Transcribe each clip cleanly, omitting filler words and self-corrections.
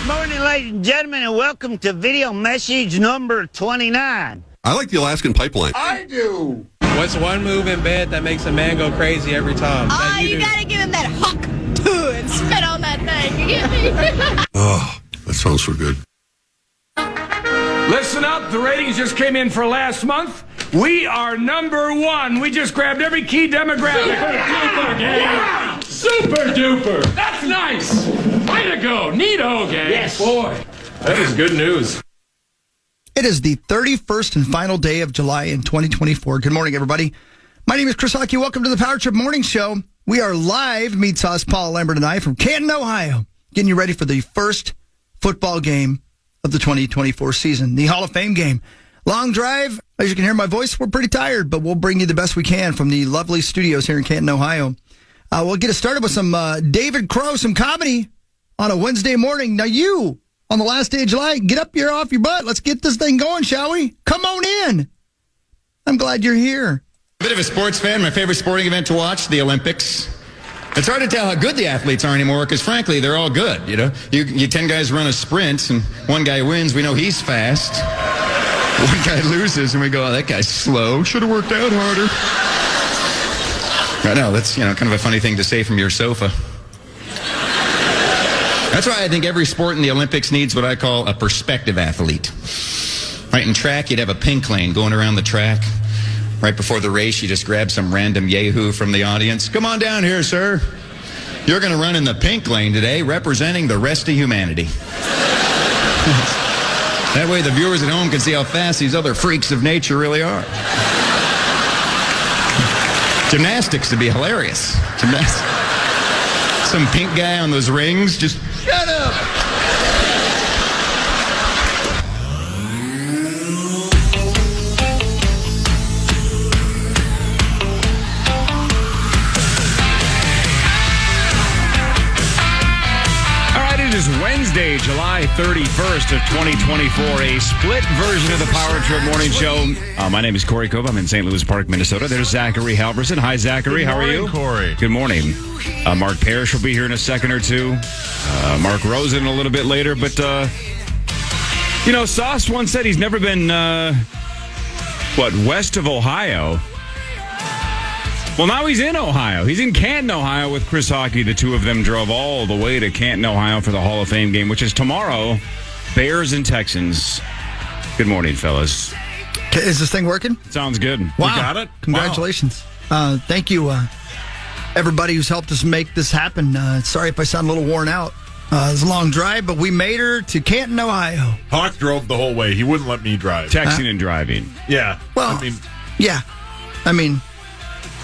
morning, ladies and gentlemen, and welcome to video message number 29. I like the Alaskan pipeline. I do. What's one move in bed that makes a man go crazy every time? Oh, you gotta give him that huck and spit on that thing. You get me? Oh, that sounds so good. Listen up. The ratings just came in for last month. We are number one. We just grabbed every key demographic. Super duper, gang. Yeah. Super duper. That's nice. Way to go. Neato, gang. Yes. Boy, that is good news. It is the 31st and final day of July in 2024. Good morning, everybody. My name is Chris Hockey. Welcome to the Power Trip Morning Show. We are live, Meat Sauce, Paul Lambert and I, from Canton, Ohio, getting you ready for the first football game of the 2024 season, the Hall of Fame game. Long drive. As you can hear my voice, we're pretty tired, but we'll bring you the best we can from the lovely studios here in Canton, Ohio. We'll get us started with some David Crow, some comedy on a Wednesday morning. Now you, on the last day of July, get up here off your butt. Let's get this thing going, shall we? Come on in. I'm glad you're here. A bit of a sports fan. My favorite sporting event to watch, the Olympics. It's hard to tell how good the athletes are anymore because, frankly, they're all good. You know, you 10 guys run a sprint and one guy wins. We know he's fast. One guy loses and we go, oh, that guy's slow. Should have worked out harder. I know, that's, kind of a funny thing to say from your sofa. That's why I think every sport in the Olympics needs what I call a perspective athlete. Right, in track, you'd have a pink lane going around the track. Right before the race, you just grab some random yahoo from the audience. Come on down here, sir. You're going to run in the pink lane today, representing the rest of humanity. That way the viewers at home can see how fast these other freaks of nature really are. Gymnastics would be hilarious. Some pink guy on those rings, just shut up. Wednesday, July 31st of 2024, a split version of the Power Trip Morning Show. My name is Corey Cove. I'm in St. Louis Park, Minnesota. There's Zachary Halverson. Hi, Zachary. How are you? Corey. Good morning. Mark Parrish will be here in a second or two. Mark Rosen a little bit later. But, Sauce once said he's never been, west of Ohio. Well, now he's in Ohio. He's in Canton, Ohio with Chris Hockey. The two of them drove all the way to Canton, Ohio for the Hall of Fame game, which is tomorrow. Bears and Texans. Good morning, fellas. Is this thing working? Sounds good. Wow. You got it? Congratulations. Wow. Thank you, everybody who's helped us make this happen. Sorry if I sound a little worn out. It was a long drive, but we made her to Canton, Ohio. Hawk drove the whole way. He wouldn't let me drive. Texting and driving. Yeah. Well,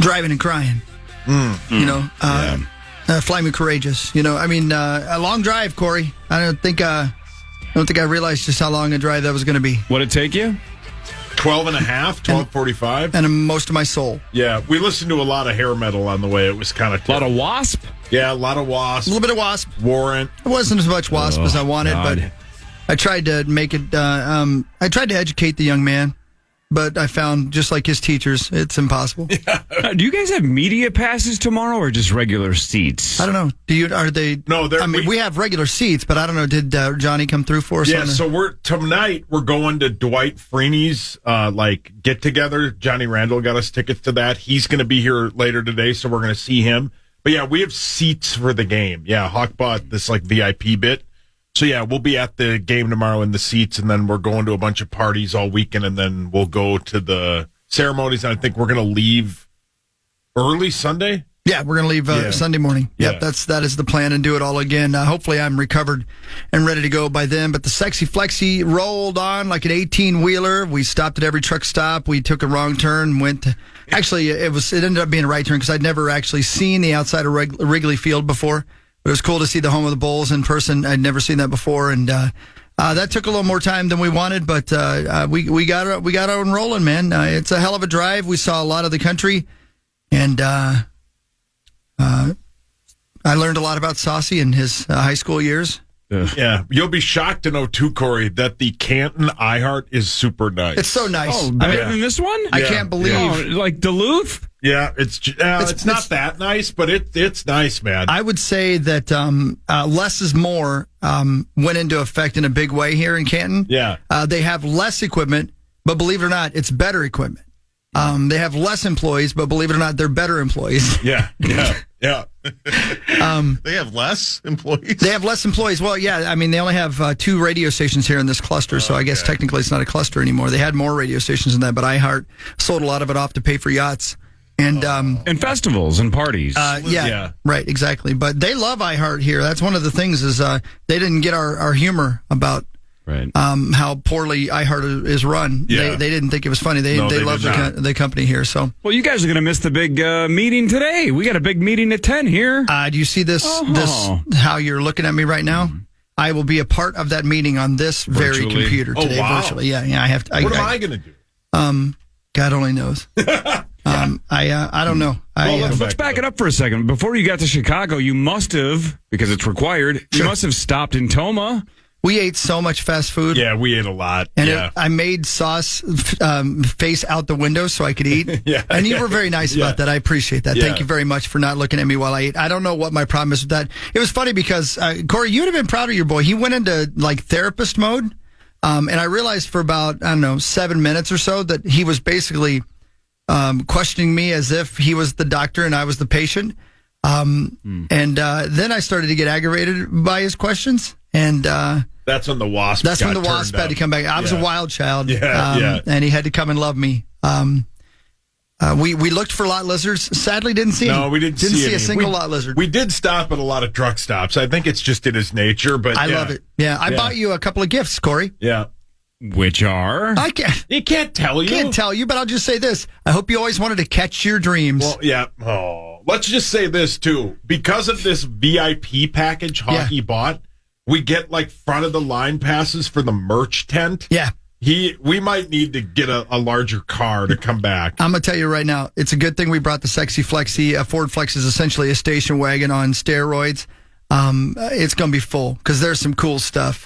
driving and crying. Fly me courageous. A long drive, Corey. I don't think I realized just how long a drive that was going to be. What'd it take you? 12 and a half, 12:45. And most of my soul. Yeah, we listened to a lot of hair metal on the way. It was kind of a lot of Wasp? Yeah, a lot of Wasp. A little bit of Wasp. Warrant. It wasn't as much Wasp as I wanted, God. but I tried to make it, I tried to educate the young man. But I found, just like his teachers, it's impossible. Yeah. Do you guys have media passes tomorrow or just regular seats? I don't know. Are they? No, we have regular seats, but I don't know. Did Johnny come through for us? Yeah, so tonight we're going to Dwight Freeney's get together. Johnny Randall got us tickets to that. He's going to be here later today, so we're going to see him. But yeah, we have seats for the game. Yeah, Hawk bought this VIP bit. So, yeah, we'll be at the game tomorrow in the seats, and then we're going to a bunch of parties all weekend, and then we'll go to the ceremonies, and I think we're going to leave early Sunday. Yeah, we're going to leave Sunday morning. Yep, Yeah. that is the plan, and do it all again. Hopefully I'm recovered and ready to go by then. But the Sexy Flexi rolled on like an 18-wheeler. We stopped at every truck stop. We took a wrong turn, Actually, it ended up being a right turn because I'd never actually seen the outside of Wrigley Field before. But it was cool to see the home of the Bulls in person. I'd never seen that before, and that took a little more time than we wanted. But we got on rolling, man. It's a hell of a drive. We saw a lot of the country, and I learned a lot about Saucy in his high school years. Yeah, you'll be shocked to know too, Corey, that the Canton iHeart is super nice. It's so nice. Oh, better than this one? I can't believe. Oh, like Duluth? Yeah, it's not that nice, but it's nice, man. I would say that less is more went into effect in a big way here in Canton. Yeah. They have less equipment, but believe it or not, it's better equipment. They have less employees, but believe it or not, they're better employees. Yeah. They have less employees? They have less employees. Well, yeah, I mean, they only have 2 radio stations here in this cluster, so I guess technically it's not a cluster anymore. They had more radio stations than that, but iHeart sold a lot of it off to pay for yachts. And festivals and parties. Yeah, right, exactly. But they love iHeart here. That's one of the things is they didn't get our humor about how poorly iHeart is run. Yeah. They didn't think it was funny. They love the company here. So, well, you guys are going to miss the big meeting today. We got a big meeting at 10 here. Do you see this? This how you're looking at me right now? I will be a part of that meeting on this very computer today, virtually. Yeah, I have to. What am I going to do? God only knows. I don't know. Let's back it up for a second. Before you got to Chicago, you must have, because it's required, you must have stopped in Toma. We ate so much fast food. Yeah, we ate a lot. And I made Sauce face out the window so I could eat. And you were very nice about that. I appreciate that. Thank you very much for not looking at me while I ate. I don't know what my problem is with that. It was funny because, Corey, you would have been proud of your boy. He went into like therapist mode. And I realized for about, 7 minutes or so that he was basically questioning me as if he was the doctor and I was the patient. And then I started to get aggravated by his questions. And that's when the wasp. That's when the wasp had to come back. I was a wild child. And he had to come and love me. We looked for lot lizards. Sadly, didn't see any. No, we didn't see a single lot lizard. We did stop at a lot of truck stops. I think it's just in his nature. But I love it. Yeah, I bought you a couple of gifts, Corey. Yeah. Which are? I can't. He can't tell you. Can't tell you, but I'll just say this. I hope you always wanted to catch your dreams. Well, yeah. Oh, let's just say this, too. Because of this VIP package Hockey bought, we get, like, front of the line passes for the merch tent. Yeah. We might need to get a larger car to come back. I'm going to tell you right now, it's a good thing we brought the Sexy Flexi. A Ford Flex is essentially a station wagon on steroids. It's going to be full because there's some cool stuff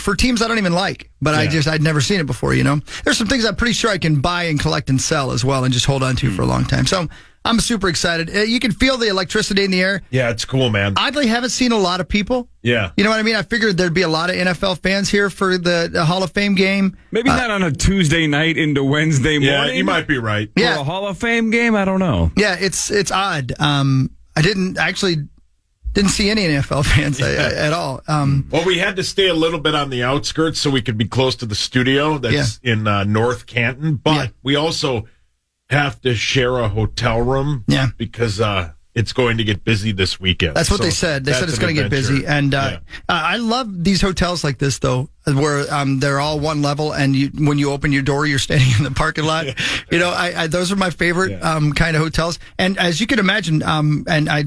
for teams I don't even like, but I'd never seen it before, There's some things I'm pretty sure I can buy and collect and sell as well and just hold on to for a long time. So I'm super excited. You can feel the electricity in the air. Yeah, it's cool, man. Oddly, haven't seen a lot of people. Yeah. You know what I mean? I figured there'd be a lot of NFL fans here for the Hall of Fame game. Maybe not on a Tuesday night into Wednesday morning. Yeah, you might be right. For a Hall of Fame game? I don't know. Yeah, it's odd. I didn't see any NFL fans at all. Well, we had to stay a little bit on the outskirts so we could be close to the studio that's in North Canton. But we also have to share a hotel room because it's going to get busy this weekend. That's what they said. They said it's going to get busy. And I love these hotels like this, though, where they're all one level, and when you open your door, you're standing in the parking lot. Those are my favorite kind of hotels. And as you can imagine,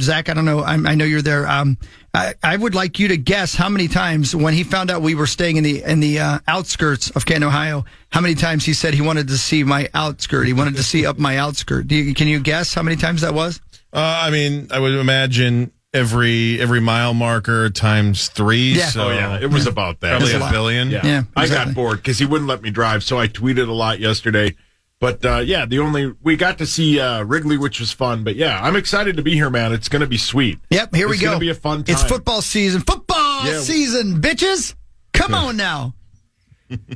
Zach, I don't know, I know you're there. I would like you to guess how many times when he found out we were staying in the outskirts of Canton, Ohio, how many times he said he wanted to see my outskirt. He wanted to see up my outskirt. Can you guess how many times that was? I would imagine every mile marker times 3. Yeah. So it was about that. Probably a billion. Yeah, I exactly. got bored because he wouldn't let me drive, so I tweeted a lot yesterday. But we got to see Wrigley, which was fun. But I'm excited to be here, man. It's going to be sweet. Yep, here we go. It's going to be a fun time. It's football season. Season, bitches. Come on now.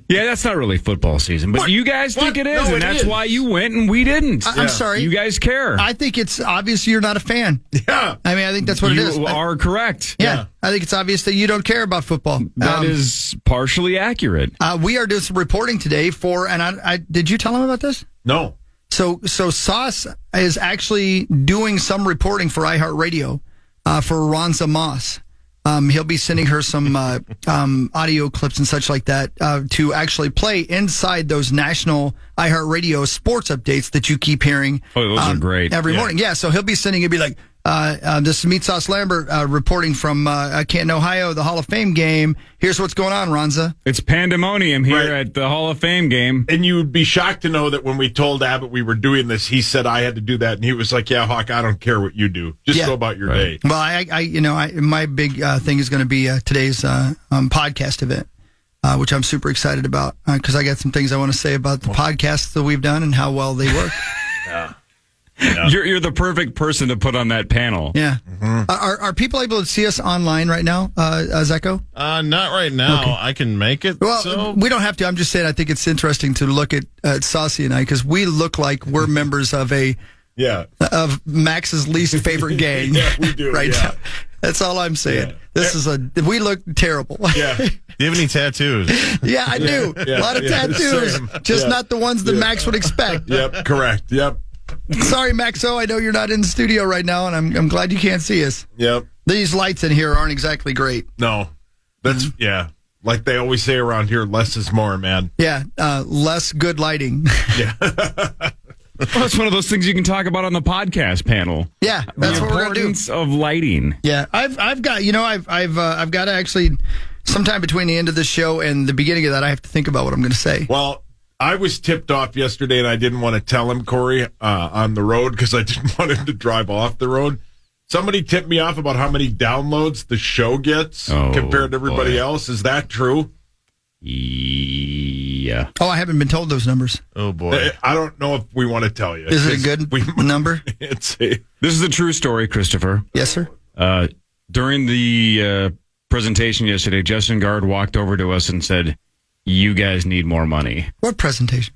Yeah, that's not really football season, but you guys think it is, and that's why you went and we didn't. I'm sorry. You guys care. I think it's obvious you're not a fan. Yeah. I think that's what it is. You are correct. Yeah. I think it's obvious that you don't care about football. That is partially accurate. We are doing some reporting today did you tell him about this? No. So Sauce is actually doing some reporting for iHeartRadio for Ronza Moss. He'll be sending her some audio clips and such like that to actually play inside those national iHeartRadio sports updates that you keep hearing. Oh, those are great. Every morning. Yeah, so he'll be sending, he'll be like, This is Meat Sauce Lambert reporting from Canton, Ohio, the Hall of Fame game. Here's what's going on, Ronza. It's pandemonium here at the Hall of Fame game. And you would be shocked to know that when we told Abbott we were doing this, he said I had to do that, and he was like, "Yeah, Hawk, I don't care what you do. Just go about your day." Well, my big thing is going to be today's podcast event, which I'm super excited about because I got some things I want to say about the podcasts that we've done and how well they work. Yeah. You're the perfect person to put on that panel. Yeah. Are people able to see us online right now, Zecco? Not right now. Okay. I can make it. Well, we don't have to. I'm just saying I think it's interesting to look at Saucy and I because we look like we're members of of Max's least favorite gang. Yeah, we do. Right now. That's all I'm saying. Yeah. We look terrible. Yeah. Do you have any tattoos? Yeah, I do. Yeah. A lot of tattoos. Same. Just not the ones that Max would expect. Yep, correct. Yep. Sorry, Maxo. I know you're not in the studio right now, and I'm glad you can't see us. Yep. These lights in here aren't exactly great. No. That's, like they always say around here, less is more, man. Yeah, less good lighting. Yeah. Well, it's one of those things you can talk about on the podcast panel. Yeah, that's what we're going to do. The importance of lighting. Yeah, I've got to actually, sometime between the end of the show and the beginning of that, I have to think about what I'm going to say. Well, I was tipped off yesterday, and I didn't want to tell him, Corey, on the road because I didn't want him to drive off the road. Somebody tipped me off about how many downloads the show gets compared to everybody else. Is that true? Yeah. Oh, I haven't been told those numbers. Oh, boy. I don't know if we want to tell you. Is it a good number? This is a true story, Christopher. Yes, sir. During the presentation yesterday, Justin Gard walked over to us and said, "You guys need more money." What presentation?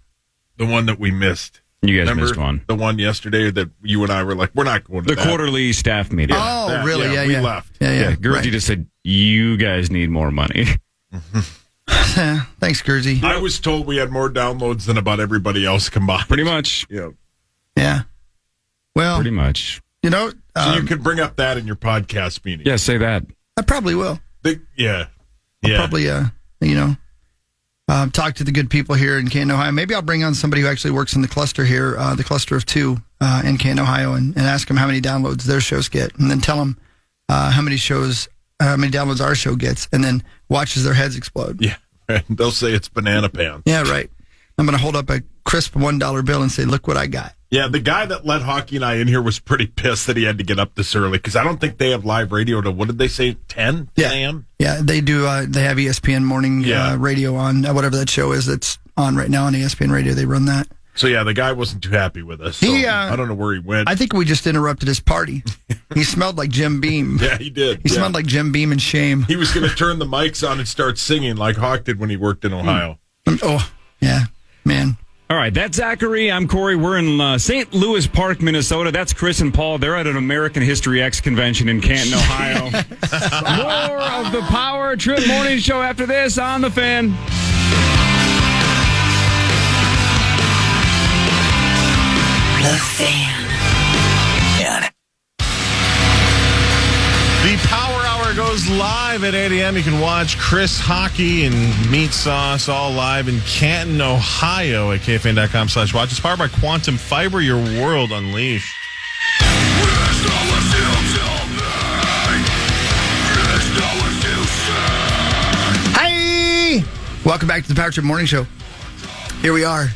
The one that we missed. You guys missed one. The one yesterday that you and I were like, we're not going to the quarterly staff meeting. Oh, really? Yeah, we left. Yeah. Gurzy just said, "You guys need more money." Thanks, Gurzy. I was told we had more downloads than about everybody else combined. Pretty much. Yeah. Well, pretty much. So you could bring up that in your podcast meeting. Yeah, say that. I probably will. I'll probably, talk to the good people here in Canton, Ohio. Maybe I'll bring on somebody who actually works in the cluster here, the cluster of two in Canton, Ohio, and ask them how many downloads their shows get, and then tell them how many downloads our show gets, and then watch as their heads explode. Yeah, they'll say it's banana pants. Yeah, right. I'm going to hold up a crisp $1 bill and say, "Look what I got." Yeah, the guy that let Hockey and I in here was pretty pissed that he had to get up this early because I don't think they have live radio to, what did they say, 10 a.m.? Yeah, they do. They have ESPN morning radio on, whatever that show is that's on right now on ESPN radio. They run that. So, the guy wasn't too happy with us. So I don't know where he went. I think we just interrupted his party. He smelled like Jim Beam. Yeah, he did. He smelled like Jim Beam and shame. He was going to turn the mics on and start singing like Hawk did when he worked in Ohio. Oh, yeah, man. All right, that's Zachary. I'm Corey. We're in St. Louis Park, Minnesota. That's Chris and Paul. They're at an American History X convention in Canton, Ohio. More of the Power Trip Morning Show after this on The Fan. The Fan. The Power Hour goes live at 8 a.m. You can watch Chris Hockey and Meat Sauce all live in Canton, Ohio at KFAN.com/watch. It's powered by Quantum Fiber, your world unleashed. Hi! Welcome back to the Power Trip Morning Show. Here we are.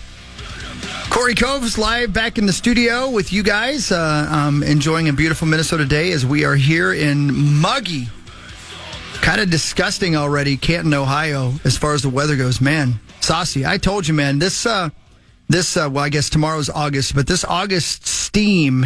Corey Cove's live back in the studio with you guys, enjoying a beautiful Minnesota day as we are here in muggy, kind of disgusting already, Canton, Ohio, as far as the weather goes. Man, saucy. I told you, man, this well, I guess tomorrow's August, but this August steam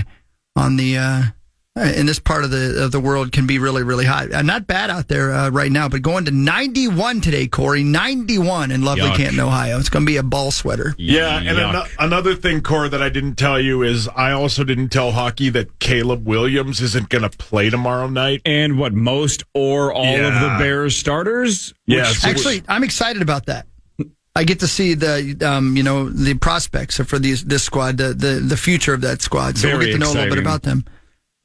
on the in this part of the world can be really, really hot. Not bad out there right now, but going to 91 today, Corey. 91 in lovely Canton, Ohio. It's going to be a ball sweater. Yeah, and another thing, Corey, that I didn't tell you is I also didn't tell Hockey that Caleb Williams isn't going to play tomorrow night. And most or all of the Bears starters? Yes. Actually, I'm excited about that. I get to see the prospects for this squad, the future of that squad. So we'll get to know a little bit about them.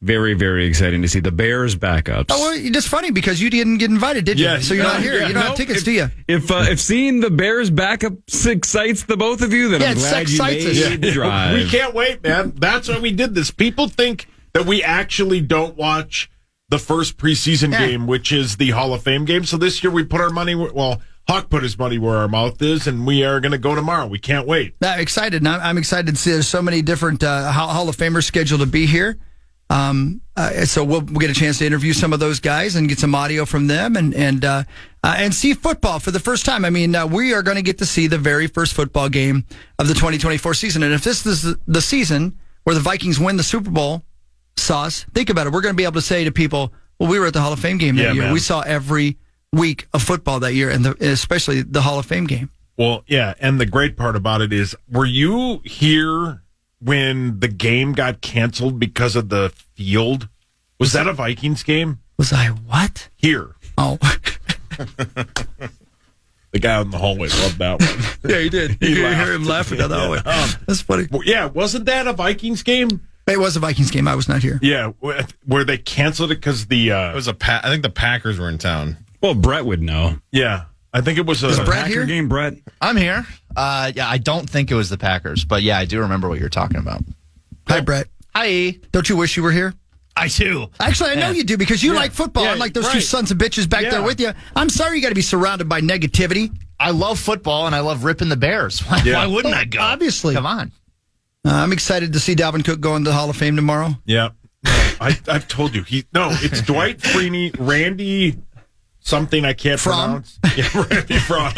Very, very exciting to see the Bears backups. Oh, well, it's funny because you didn't get invited, did you? Yeah, so you're not here. You don't have tickets, do you? If seeing the Bears backups excites the both of you, then I'm glad you made the drive. We can't wait, man. That's why we did this. People think that we actually don't watch the first preseason game, which is the Hall of Fame game. So this year we put our money, Hawk put his money where our mouth is, and we are going to go tomorrow. We can't wait. I'm excited. I'm excited to see there's so many different Hall of Famers scheduled to be here. So we'll get a chance to interview some of those guys and get some audio from them and see football for the first time. I mean, we are going to get to see the very first football game of the 2024 season. And if this is the season where the Vikings win the Super Bowl, Sauce, think about it. We're going to be able to say to people, well, we were at the Hall of Fame game that year. Man. We saw every week of football that year, and especially the Hall of Fame game. Well, yeah, and the great part about it is, were you here when the game got canceled because of the field? Was that a Vikings game? Was I what? Here. Oh. The guy in the hallway loved that one. Yeah, he did. You hear him laughing down the hallway. That's funny. Well, yeah, wasn't that a Vikings game? It was a Vikings game. I was not here. Yeah, where they canceled it because the... it was I think the Packers were in town. Well, Brett would know. Yeah, I think it was a Brett Packer here? game, Brett. I'm here. Yeah, I don't think it was the Packers, but yeah, I do remember what you're talking about. Hi, Brett. Hi. Don't you wish you were here? I do. Actually, I know you do because you like football. Unlike those two sons of bitches back there with you. I'm sorry you got to be surrounded by negativity. I love football and I love ripping the Bears. Why wouldn't I go? Obviously. Come on. I'm excited to see Dalvin Cook go into the Hall of Fame tomorrow. Yeah. I've told you. It's Dwight Freeney, Randy something I can't pronounce. Yeah, Randy Fromm.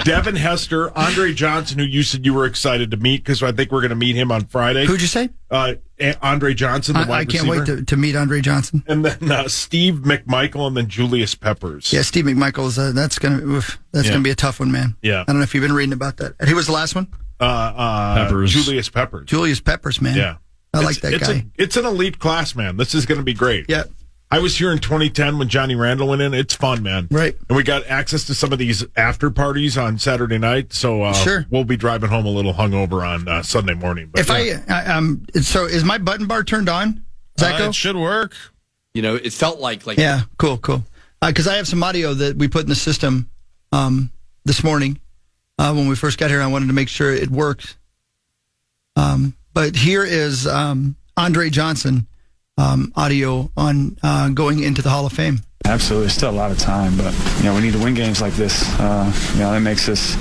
Devin Hester, Andre Johnson, who you said you were excited to meet because I think we're going to meet him on Friday. Who'd you say? Andre Johnson, the wide receiver. I can't wait to meet Andre Johnson. And then Steve McMichael and then Julius Peppers. Yeah, Steve McMichael's that's gonna be a tough one, man. Yeah. I don't know if you've been reading about that. Who was the last one? Peppers. Julius Peppers. Julius Peppers, man. Yeah. I like that guy. It's an elite class, man. This is going to be great. Yeah. I was here in 2010 when Johnny Randall went in. It's fun, man. Right. And we got access to some of these after parties on Saturday night. So sure. We'll be driving home a little hungover on Sunday morning. But so is my button bar turned on? Does that go? It should work. It felt like yeah, cool. Because I have some audio that we put in the system this morning when we first got here. I wanted to make sure it worked. But here is Andre Johnson audio on going into the Hall of Fame. Absolutely. Still a lot of time, but we need to win games like this. That makes us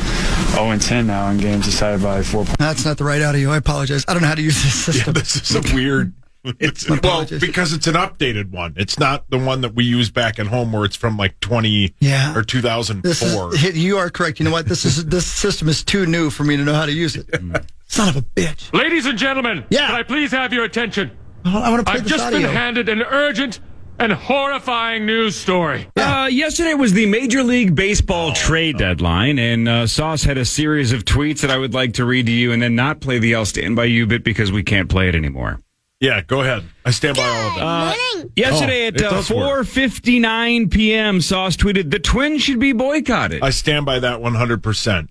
0-10 now in games decided by 4 points. That's not the right audio. I apologize. I don't know how to use this system. Yeah, this is a weird... because it's an updated one. It's not the one that we use back at home where it's from like or 2004. You are correct. You know what? This system is too new for me to know how to use it. Son of a bitch. Ladies and gentlemen, can I please have your attention? I want to play I've just been handed an urgent and horrifying news story. Yesterday was the Major League Baseball trade deadline, and Sauce had a series of tweets that I would like to read to you and then not play the I'll Stand By You bit because we can't play it anymore. Yeah, go ahead. I stand by all of that. Yesterday at 4:59 p.m., Sauce tweeted, "The Twins should be boycotted." I stand by that 100%.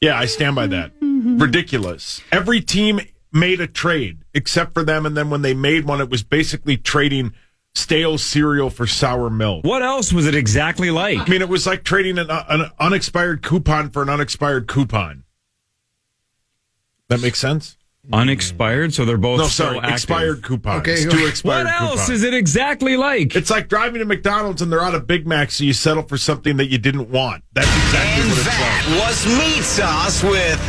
Yeah, I stand by that. Ridiculous. Every team made a trade except for them, and then when they made one, it was basically trading stale cereal for sour milk. What else was it exactly like? I mean, it was like trading an unexpired coupon for an unexpired coupon. That makes sense? Unexpired, so they're both still active. Expired coupons. Okay. Two expired What else coupons. is it exactly like? It's like driving to McDonald's and they're out of Big Macs, so you settle for something that you didn't want. That's exactly what it's like. That was Meat Sauce with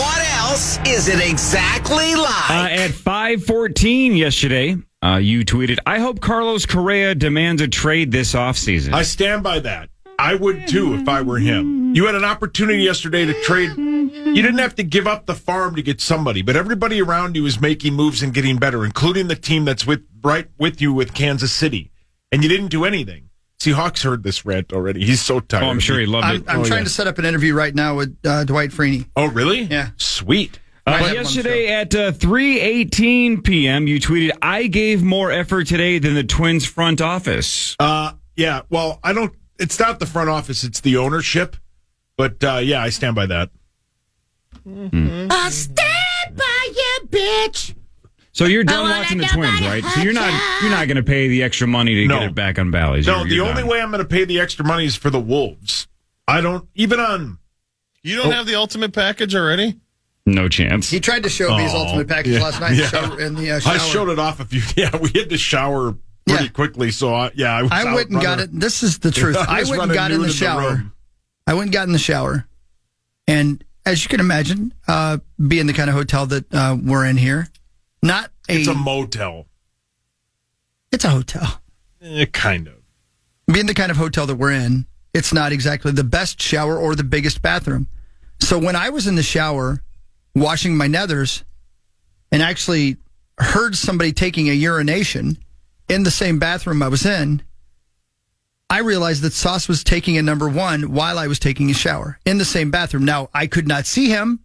What Else Is It Exactly Like? At 5:14 yesterday, you tweeted, "I hope Carlos Correa demands a trade this offseason." I stand by that. I would too if I were him. You had an opportunity yesterday to trade. You didn't have to give up the farm to get somebody, but everybody around you is making moves and getting better, including the team that's right with you with Kansas City. And you didn't do anything. See, Hawk's heard this rant already. He's so tired. Oh, I'm sure he loved it. I'm trying to set up an interview right now with Dwight Freeney. Oh, really? Yeah. Sweet. Yesterday at 3:18 p.m., you tweeted, "I gave more effort today than the Twins front office." Yeah, well, it's not the front office, it's the ownership. But, yeah, I stand by that. I stand by you, bitch. So you're done watching the Twins, right? So you're not going to pay the extra money to get it back on Bally's. No, the only way I'm going to pay the extra money is for the Wolves. I don't, even on... You don't have the ultimate package already? No chance. He tried to show me his ultimate package last night in the shower. I showed it off a few. Yeah, we had to shower pretty quickly. So, I went and got it. This is the truth. I went and got in the shower. I went and got in the shower. And as you can imagine, being the kind of hotel that we're in here, it's a motel. It's a hotel. Kind of. Being the kind of hotel that we're in, it's not exactly the best shower or the biggest bathroom. So when I was in the shower washing my nethers and actually heard somebody taking a urination in the same bathroom I was in, I realized that Sauce was taking a number one while I was taking a shower in the same bathroom. Now, I could not see him,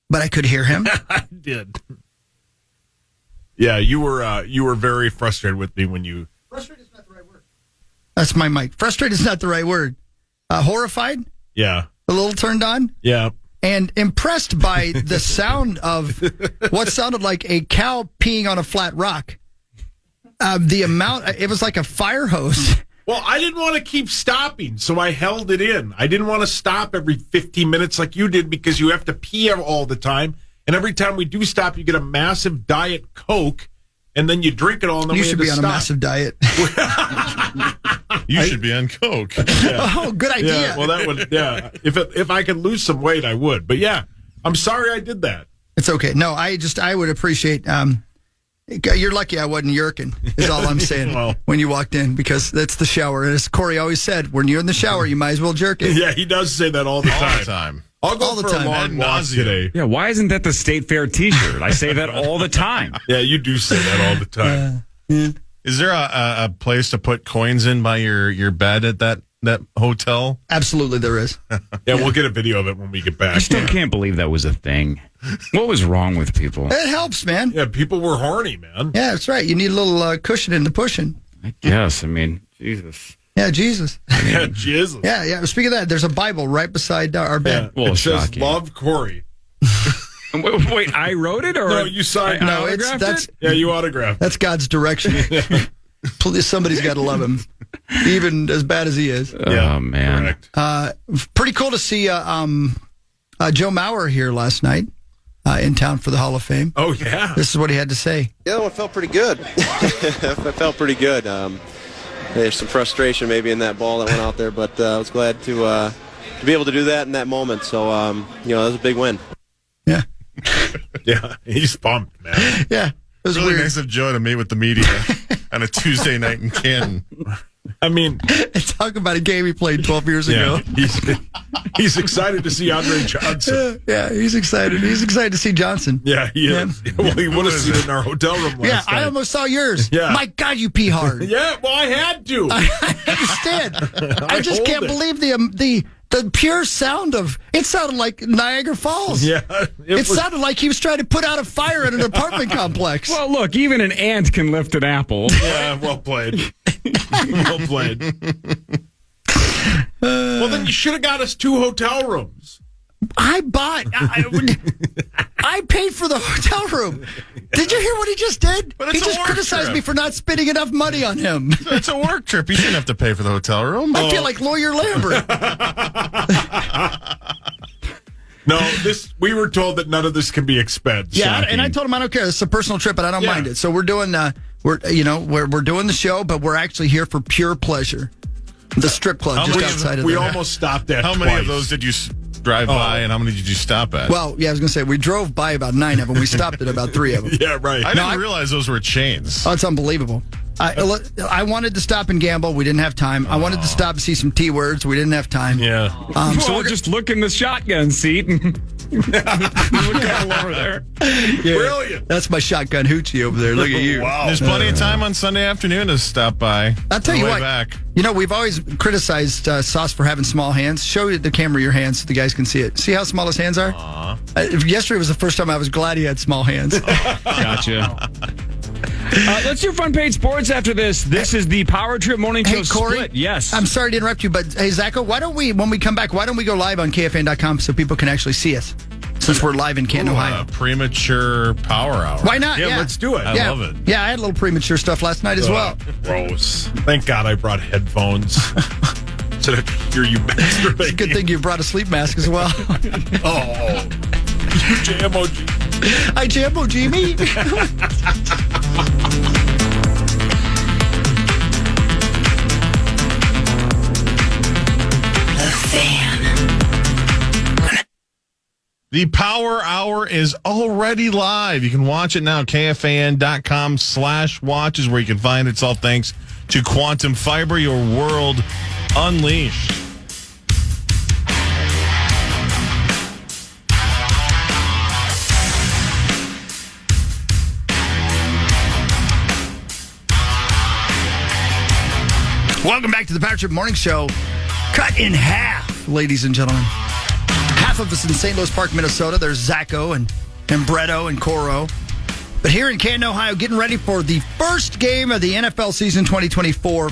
but I could hear him. I did. Yeah, you were very frustrated with me when you... Frustrated is not the right word. That's my mic. Frustrated is not the right word. Horrified? Yeah. A little turned on? Yeah. And impressed by the sound of what sounded like a cow peeing on a flat rock. The amount, it was like a fire hose. Well, I didn't want to keep stopping, so I held it in. I didn't want to stop every 15 minutes like you did because you have to pee all the time. And every time we do stop, you get a massive Diet Coke, and then you drink it all. And then you should be on a massive diet. You should be on Coke. Yeah. Oh, good idea. Yeah, well, that would, If I could lose some weight, I would. But yeah, I'm sorry I did that. It's okay. No, I would appreciate. You're lucky I wasn't yerking, is all I'm saying. Well, when you walked in, because that's the shower. And as Corey always said, when you're in the shower, you might as well jerk it. Yeah, he does say that all the time. I'll go for a long walk today. Yeah, why isn't that the State Fair T-shirt? I say that all the time. Yeah, you do say that all the time. Yeah. Is there a place to put coins in by your bed at that hotel? Absolutely, there is. Yeah, we'll get a video of it when we get back. I still can't believe that was a thing. What was wrong with people? It helps, man. Yeah, people were horny, man. Yeah, that's right. You need a little cushion in the pushing. I guess. I mean, Jesus. Yeah, Jesus. Yeah, Jesus. Yeah. Speaking of that, there's a Bible right beside our bed. Yeah, it says, "Love Corey." Wait, I wrote it, or no? You signed. No, that's yeah, you autographed. That's God's direction. Please, somebody's got to love him, even as bad as he is. Oh man, pretty cool to see Joe Mauer here last night in town for the Hall of Fame. Oh yeah, this is what he had to say. The other one felt pretty good. It felt pretty good. There's some frustration maybe in that ball that went out there, but I was glad to be able to do that in that moment. So that was a big win. Yeah. Yeah, he's pumped, man. Yeah. It was really weird. nice of Joe to meet with the media on a Tuesday night in Canton. I mean, talk about a game he played 12 years ago. He's excited to see Andre Johnson. Yeah, he's excited. He's excited to see Johnson. Yeah, he is. Well, he would have seen it in our hotel room last night. I almost saw yours. Yeah. My God, you pee hard. Yeah, well, I had to. I understand. I just can't believe the pure sound of it. Sounded like Niagara Falls. Yeah, it sounded like he was trying to put out a fire in an apartment complex. Well, look, even an ant can lift an apple. Yeah, well played. Well played. Well, then you should have got us 2 hotel rooms. I paid for the hotel room. Did you hear what he just did? But he just criticized me for not spending enough money on him. It's a work trip. You shouldn't have to pay for the hotel room. I feel like Lawyer Lambert. No, we were told that none of this can be expensed. Yeah, Shocking. and I told him I don't care. It's a personal trip, and I don't mind it. So we're doing we're doing the show, but we're actually here for pure pleasure. The strip club just outside of there. We almost stopped at How many of those did you drive by, and how many did you stop at? Well, yeah, I was going to say, we drove by about 9 of them. We stopped at about 3 of them. Yeah, right. I didn't realize those were chains. Oh, it's unbelievable. I wanted to stop and gamble. We didn't have time. I wanted to stop and see some T-words. We didn't have time. Yeah. So we're just look in the shotgun seat and look all over there. Yeah, brilliant. That's my shotgun hoochie over there. Look at you. Wow. There's plenty of time on Sunday afternoon to stop by. I'll tell you what. Back. We've always criticized Sauce for having small hands. Show the camera your hands so the guys can see it. See how small his hands are? Yesterday was the first time I was glad he had small hands. Gotcha. Let's do Front Page Sports after this. This is the Power Trip Morning Show Corey, split. Yes. I'm sorry to interrupt you, but hey, Zacho, when we come back, why don't we go live on KFAN.com so people can actually see us? Since we're live in Canton, Ohio. Premature power hour. Why not? Yeah, let's do it. I love it. Yeah, I had a little premature stuff last night as well. Gross. Thank God I brought headphones. So I could hear you masturbate. It's a good thing you brought a sleep mask as well. Oh. JMOG. I JMOG me. The Power Hour is already live. You can watch it now. KFAN.com/watch is where you can find it. It's all thanks to Quantum Fiber, your world unleashed. Welcome back to the Power Trip Morning Show. Cut in half, ladies and gentlemen. Half of us in St. Louis Park, Minnesota. There's Zacho and Bretto and Coro. But here in Canton, Ohio, getting ready for the first game of the NFL season 2024.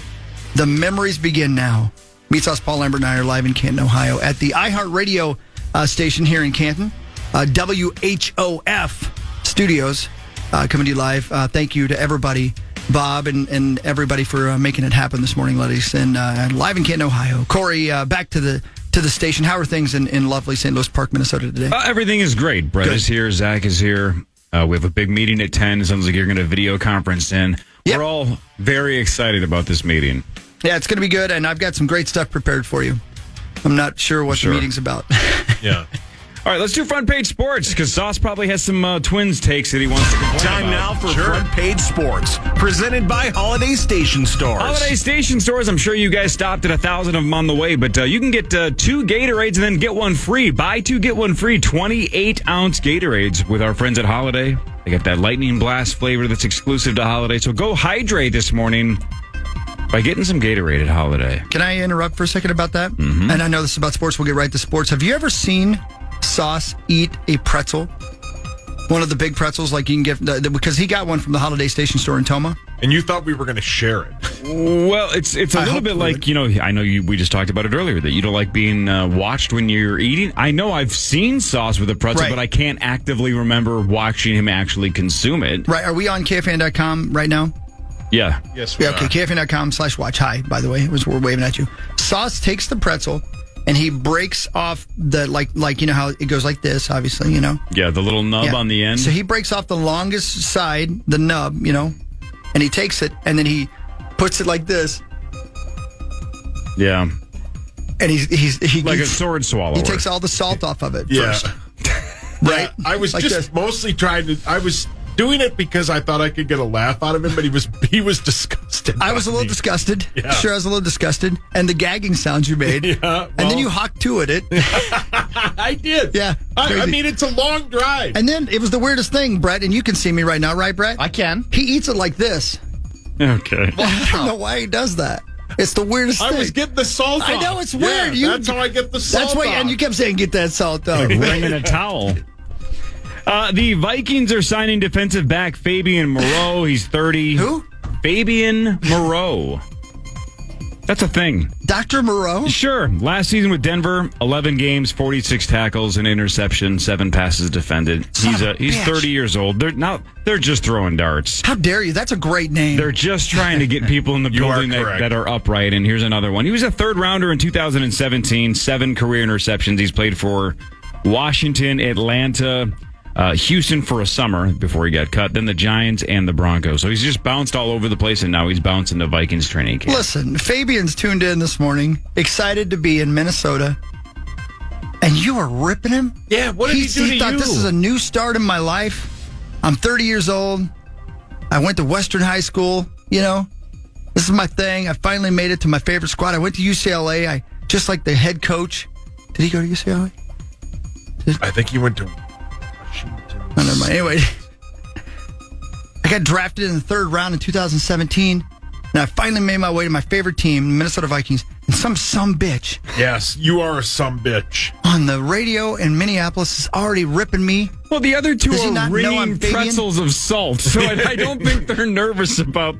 The memories begin now. Meet us, Paul Lambert and I are live in Canton, Ohio at the iHeartRadio station here in Canton. WHOF Studios coming to you live. Thank you to everybody. Bob and everybody for making it happen this morning, ladies. And live in Canton, Ohio. Corey, back to the station. How are things in lovely St. Louis Park, Minnesota today? Everything is great. Brett is here. Zach is here. We have a big meeting at 10. Sounds like you're going to video conference in. Yep. We're all very excited about this meeting. Yeah, it's going to be good, and I've got some great stuff prepared for you. I'm not sure what the meeting's about. Yeah. All right, let's do front page sports because Sauce probably has some Twins takes that he wants to complain Time about. now for front page sports, presented by Holiday Station Stores. Holiday Station Stores. I'm sure you guys stopped at 1,000 of them on the way, but you can get 2 Gatorades and then get one free. Buy 2, get one free. 28-ounce Gatorades with our friends at Holiday. They got that lightning blast flavor that's exclusive to Holiday. So go hydrate this morning by getting some Gatorade at Holiday. Can I interrupt for a second about that? Mm-hmm. And I know this is about sports. We'll get right to sports. Have you ever seen Sauce eat a pretzel? One of the big pretzels, like you can get, because he got one from the Holiday Station store in Toma. And you thought we were going to share it. Well, it's a little bit like, I know we just talked about it earlier, that you don't like being watched when you're eating. I know I've seen Sauce with a pretzel, but I can't actively remember watching him actually consume it. Right. Are we on KFAN.com right now? Yeah. Yes, we are. Okay, KFAN.com/watch. Hi, by the way, we're waving at you. Sauce takes the pretzel and he breaks off the, like you know how it goes like this, obviously, Yeah, the little nub on the end. So he breaks off the longest side, the nub, and he takes it and then he puts it like this. Yeah. And he like a sword swallower. He takes all the salt off of it first. Right? I was Like just this. mostly I was doing it because I thought I could get a laugh out of him, but he was disgusted. I was a little disgusted. Yeah. Sure, I was a little disgusted. And the gagging sounds you made. Yeah, and then you hawk-to-ed it. I did. Yeah. I mean, it's a long drive. And then it was the weirdest thing, Brett, and you can see me right now, right, Brett? I can. He eats it like this. Okay. I don't know why he does that. It's the weirdest thing. I was getting the salt off. I know, it's weird. That's how I get the salt That's why, off. and you kept saying, get that salt off. Like wringing a towel. The Vikings are signing defensive back Fabian Moreau. He's 30. Who? Fabian Moreau. That's a thing. Dr. Moreau? Sure. Last season with Denver, 11 games, 46 tackles, an interception, 7 passes defended. He's 30 years old. They're just throwing darts. How dare you? That's a great name. They're just trying to get people in the building that are upright. And here's another one. He was a third rounder in 2017, 7 career interceptions. He's played for Washington, Atlanta, Houston for a summer before he got cut, then the Giants and the Broncos. So he's just bounced all over the place, and now he's bouncing to Vikings training camp. Listen, Fabian's tuned in this morning, excited to be in Minnesota, and you are ripping him? Yeah, what did he do to He thought you? this is a new start in my life. I'm 30 years old. I went to Western High School, This is my thing. I finally made it to my favorite squad. I went to UCLA. I just like the head coach. Did he go to UCLA? I think he went to... Oh, never mind. Anyway, I got drafted in the 3rd round in 2017, and I finally made my way to my favorite team, the Minnesota Vikings, and some bitch Yes, you are a bitch. on the radio in Minneapolis is already ripping me. Well, the other two Does he are not know I'm ringing Fabian? pretzels of salt, so I don't think they're nervous about...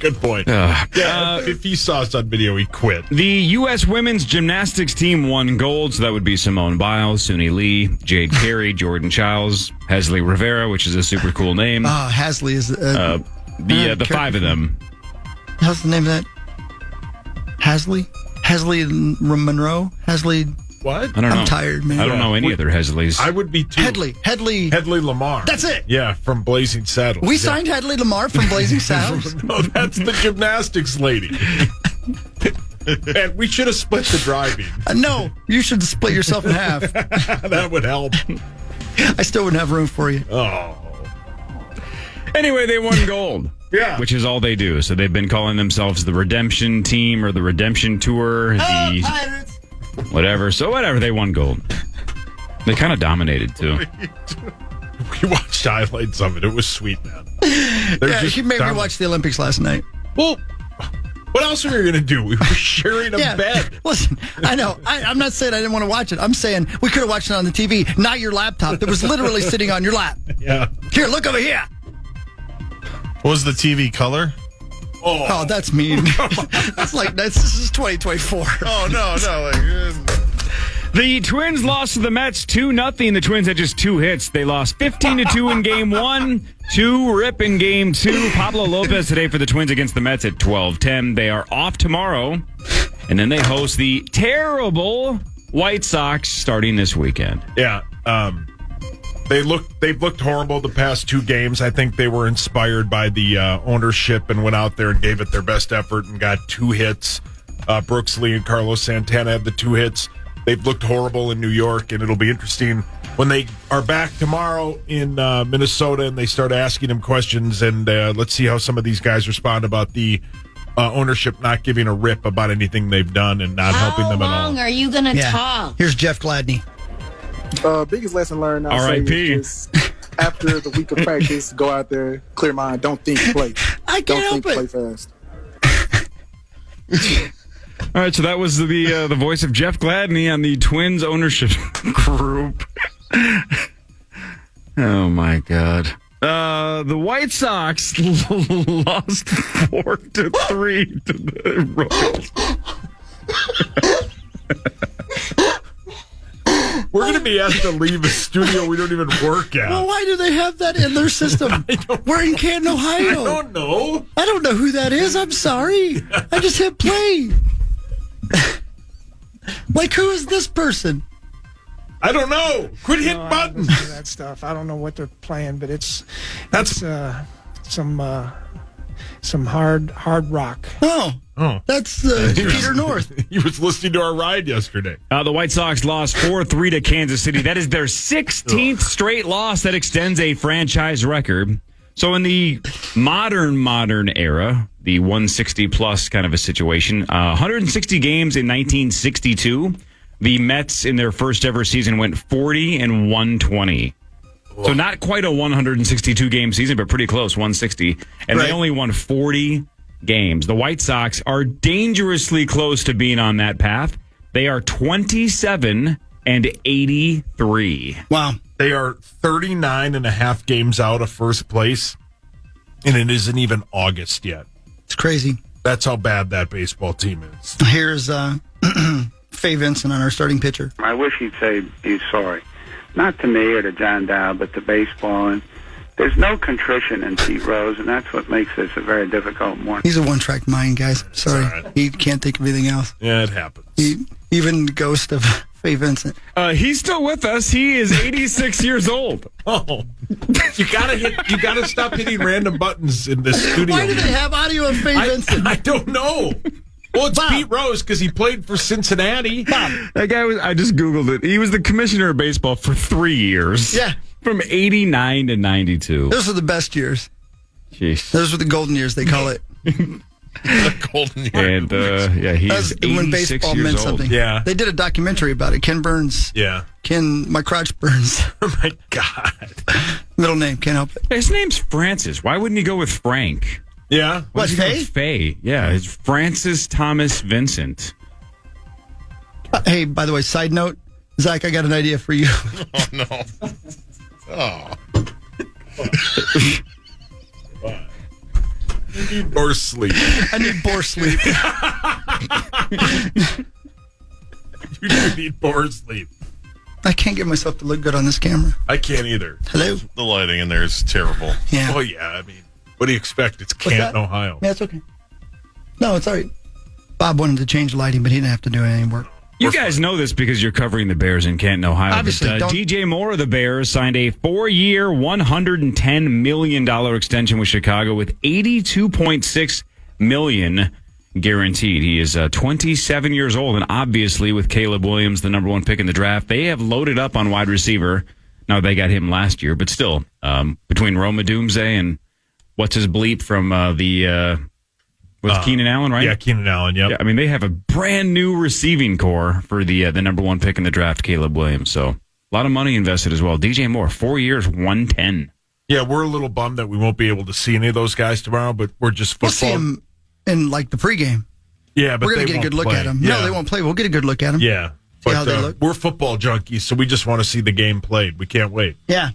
Good point. If he saw us on video, he quit. The U.S. women's gymnastics team won gold, so that would be Simone Biles, Suni Lee, Jade Carey, Jordan Childs, Hesley Rivera, which is a super cool name. Hasley is the 5 of them. How's the name of that? Hesley Monroe? Hesley What? I don't know. I'm tired, man. I don't know any other Hesleys. I would be too. Headley Lamar. That's it. Yeah, from Blazing Saddles. We signed Headley Lamar from Blazing Saddles. No, that's the gymnastics lady. And we should have split the driving. No, you should split yourself in half. That would help. I still wouldn't have room for you. Oh. Anyway, they won gold. Yeah. Which is all they do. So they've been calling themselves the Redemption Team or the Redemption Tour. Pirates. Whatever. So whatever, they won gold. They kind of dominated, too. We watched highlights of it. It was sweet, man. He made me watch the Olympics last night. Well, what else were we going to do? We were sharing a bed. Listen, I know. I'm not saying I didn't want to watch it. I'm saying we could have watched it on the TV, not your laptop that was literally sitting on your lap. Yeah. Here, look over here. What was the TV color? Oh, that's mean. This is 2024. Oh, no. The Twins lost to the Mets 2-0. The Twins had just 2 hits. They lost 15-2 in Game 1, 2 rip in Game 2. Pablo Lopez today for the Twins against the Mets at 12:10. They are off tomorrow, and then they host the terrible White Sox starting this weekend. Yeah. They've looked horrible the past 2 games. I think they were inspired by the ownership and went out there and gave it their best effort and got 2 hits. Brooks Lee and Carlos Santana had the 2 hits. They've looked horrible in New York, and it'll be interesting when they are back tomorrow in Minnesota and they start asking them questions. And let's see how some of these guys respond about the ownership not giving a rip about anything they've done and not helping them at all. How long are you going to talk? Here's Jeff Gladney. Biggest lesson learned. R.I.P. After the week of practice, go out there, clear mind, don't think, play. I can't help play it. fast. All right, so that was the voice of Jeff Gladney on the Twins ownership group. Oh, my God. The White Sox lost 4-3 to the Royals. We're going to be asked to leave a studio we don't even work at. Well, why do they have that in their system? We're in Canton, Ohio. I don't know. I don't know who that is. I'm sorry. I just hit play. Like, who is this person? I don't know. Quit hitting buttons. That stuff. I don't know what they're playing, but it's some hard rock. Oh, that's Peter North. He was listening to our ride yesterday. The White Sox lost 4-3 to Kansas City. That is their 16th straight loss that extends a franchise record. So in the modern era, the 160-plus kind of a situation, 160 games in 1962, the Mets in their first ever season went 40-120. So not quite a 162-game season, but pretty close, 160. And They only won 40 games. The White Sox are dangerously close to being on that path. They are 27-83. Wow. They are 39 and a half games out of first place, and it isn't even August yet. It's crazy. That's how bad that baseball team is. Here's Faye Vincent on our starting pitcher. I wish he'd say he's sorry. Not to me or to John Dow, but to baseball. And there's no contrition in Pete Rose, and that's what makes this a very difficult morning. He's a one-track mind, guys. Sorry. He can't think of anything else. Yeah, it happens. Even the ghost of Faye Vincent. He's still with us. He is 86 years old. Oh, you gotta stop hitting random buttons in this studio. Why do they have audio of Faye Vincent? I don't know. Well, it's Pete Rose because he played for Cincinnati. That guy I just Googled it. He was the commissioner of baseball for 3 years. Yeah. From 89 to 92. Those are the best years. Jeez. Those were the golden years, they call it. The golden years. And, he's 86 when baseball years meant old. something. Yeah. They did a documentary about it. Ken Burns. Yeah. My crotch burns. Oh, my God. Middle name, can't help it. His name's Francis. Why wouldn't he go with Frank? Yeah. What, Faye? Faye. Yeah, it's Francis Thomas Vincent. Hey, by the way, side note, Zach, I got an idea for you. Oh, no. Oh. You need more sleep. I need more sleep. You do need more sleep. I can't get myself to look good on this camera. I can't either. Hello? The lighting in there is terrible. Yeah. Oh, yeah. I mean, what do you expect? It's Canton, Ohio. Yeah, it's okay. No, it's all right. Bob wanted to change the lighting, but he didn't have to do any work. You guys know this because you're covering the Bears in Canton, Ohio. Obviously, but, DJ Moore of the Bears signed a 4-year, $110 million extension with Chicago with $82.6 million guaranteed. He is 27 years old, and obviously with Caleb Williams, the number 1 pick in the draft, they have loaded up on wide receiver. Now, they got him last year, but still, between Roma Doomsday and what's his bleep from Keenan Allen, right? Yeah, Keenan Allen, yep. Yeah, I mean, they have a brand new receiving core for the number 1 pick in the draft, Caleb Williams. So a lot of money invested as well. DJ Moore, 4 years, 110. Yeah, we're a little bummed that we won't be able to see any of those guys tomorrow, but we're just football. We'll see him in like the pregame. Yeah, but we're going to get a good look at him. Yeah. No, they won't play. We'll get a good look at him. Yeah. See how they look. We're football junkies, so we just want to see the game played. We can't wait. Yeah.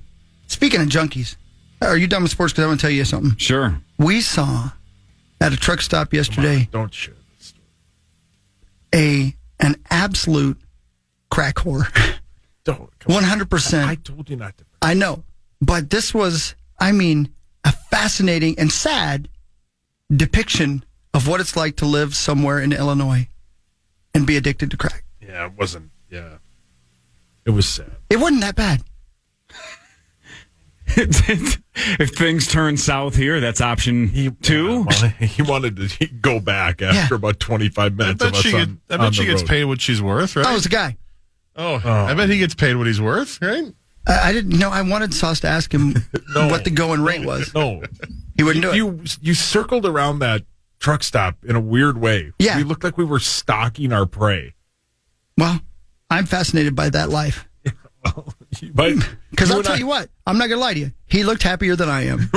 Speaking of junkies, are you done with sports? Because I want to tell you something. Sure. We saw at a truck stop yesterday don't share this story. An absolute crack whore. Don't. 100%. I told you not to. I know. But this was, a fascinating and sad depiction of what it's like to live somewhere in Illinois and be addicted to crack. Yeah, it wasn't. Yeah. It was sad. It wasn't that bad. If things turn south here, that's option 2. Well, he wanted to go back after about 25 minutes of us I bet she gets paid what she's worth, right? Oh, it's a guy. Oh, I bet he gets paid what he's worth, right? I didn't know. I wanted Sauce to ask him what the going rate was. No. He wouldn't do it. You circled around that truck stop in a weird way. Yeah. We looked like we were stalking our prey. Well, I'm fascinated by that life. Because I'll tell you what, I'm not going to lie to you. He looked happier than I am.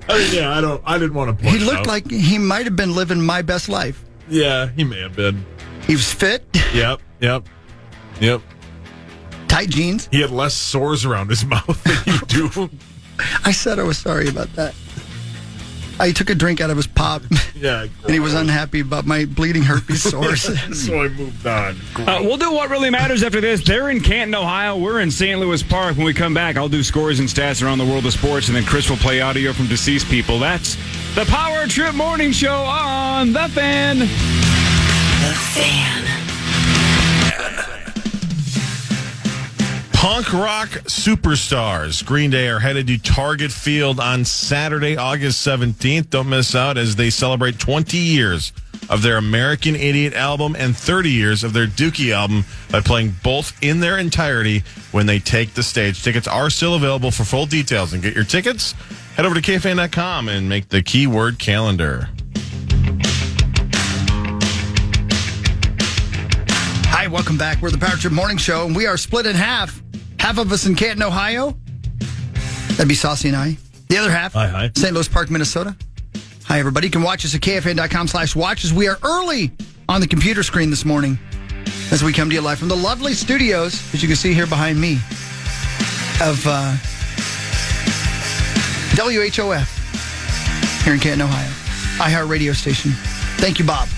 I didn't want to point He looked like he might have been living my best life. Yeah, he may have been. He was fit. Yep. Tight jeans. He had less sores around his mouth than you do. I said I was sorry about that. I took a drink out of his pop. Yeah. And he was unhappy about my bleeding herpes sores. So I moved on. We'll do What Really Matters after this. They're in Canton, Ohio. We're in St. Louis Park. When we come back, I'll do scores and stats around the world of sports, and then Chris will play audio from deceased people. That's the Power Trip Morning Show on The Fan. The Fan. Punk rock superstars Green Day are headed to Target Field on Saturday, August 17th. Don't miss out as they celebrate 20 years of their American Idiot album and 30 years of their Dookie album by playing both in their entirety when they take the stage. Tickets are still available. For full details and get your tickets, head over to KFAN.com and make the keyword calendar. Hi, welcome back. We're the Power Trip Morning Show, and we are split in half. Half of us in Canton, Ohio. That'd be Saucy and I. The other half, hi. St. Louis Park, Minnesota. Hi, everybody. You can watch us at KFAN.com/watch as we are early on the computer screen this morning as we come to you live from the lovely studios, as you can see here behind me, of WHOF here in Canton, Ohio. iHeart radio station. Thank you, Bob,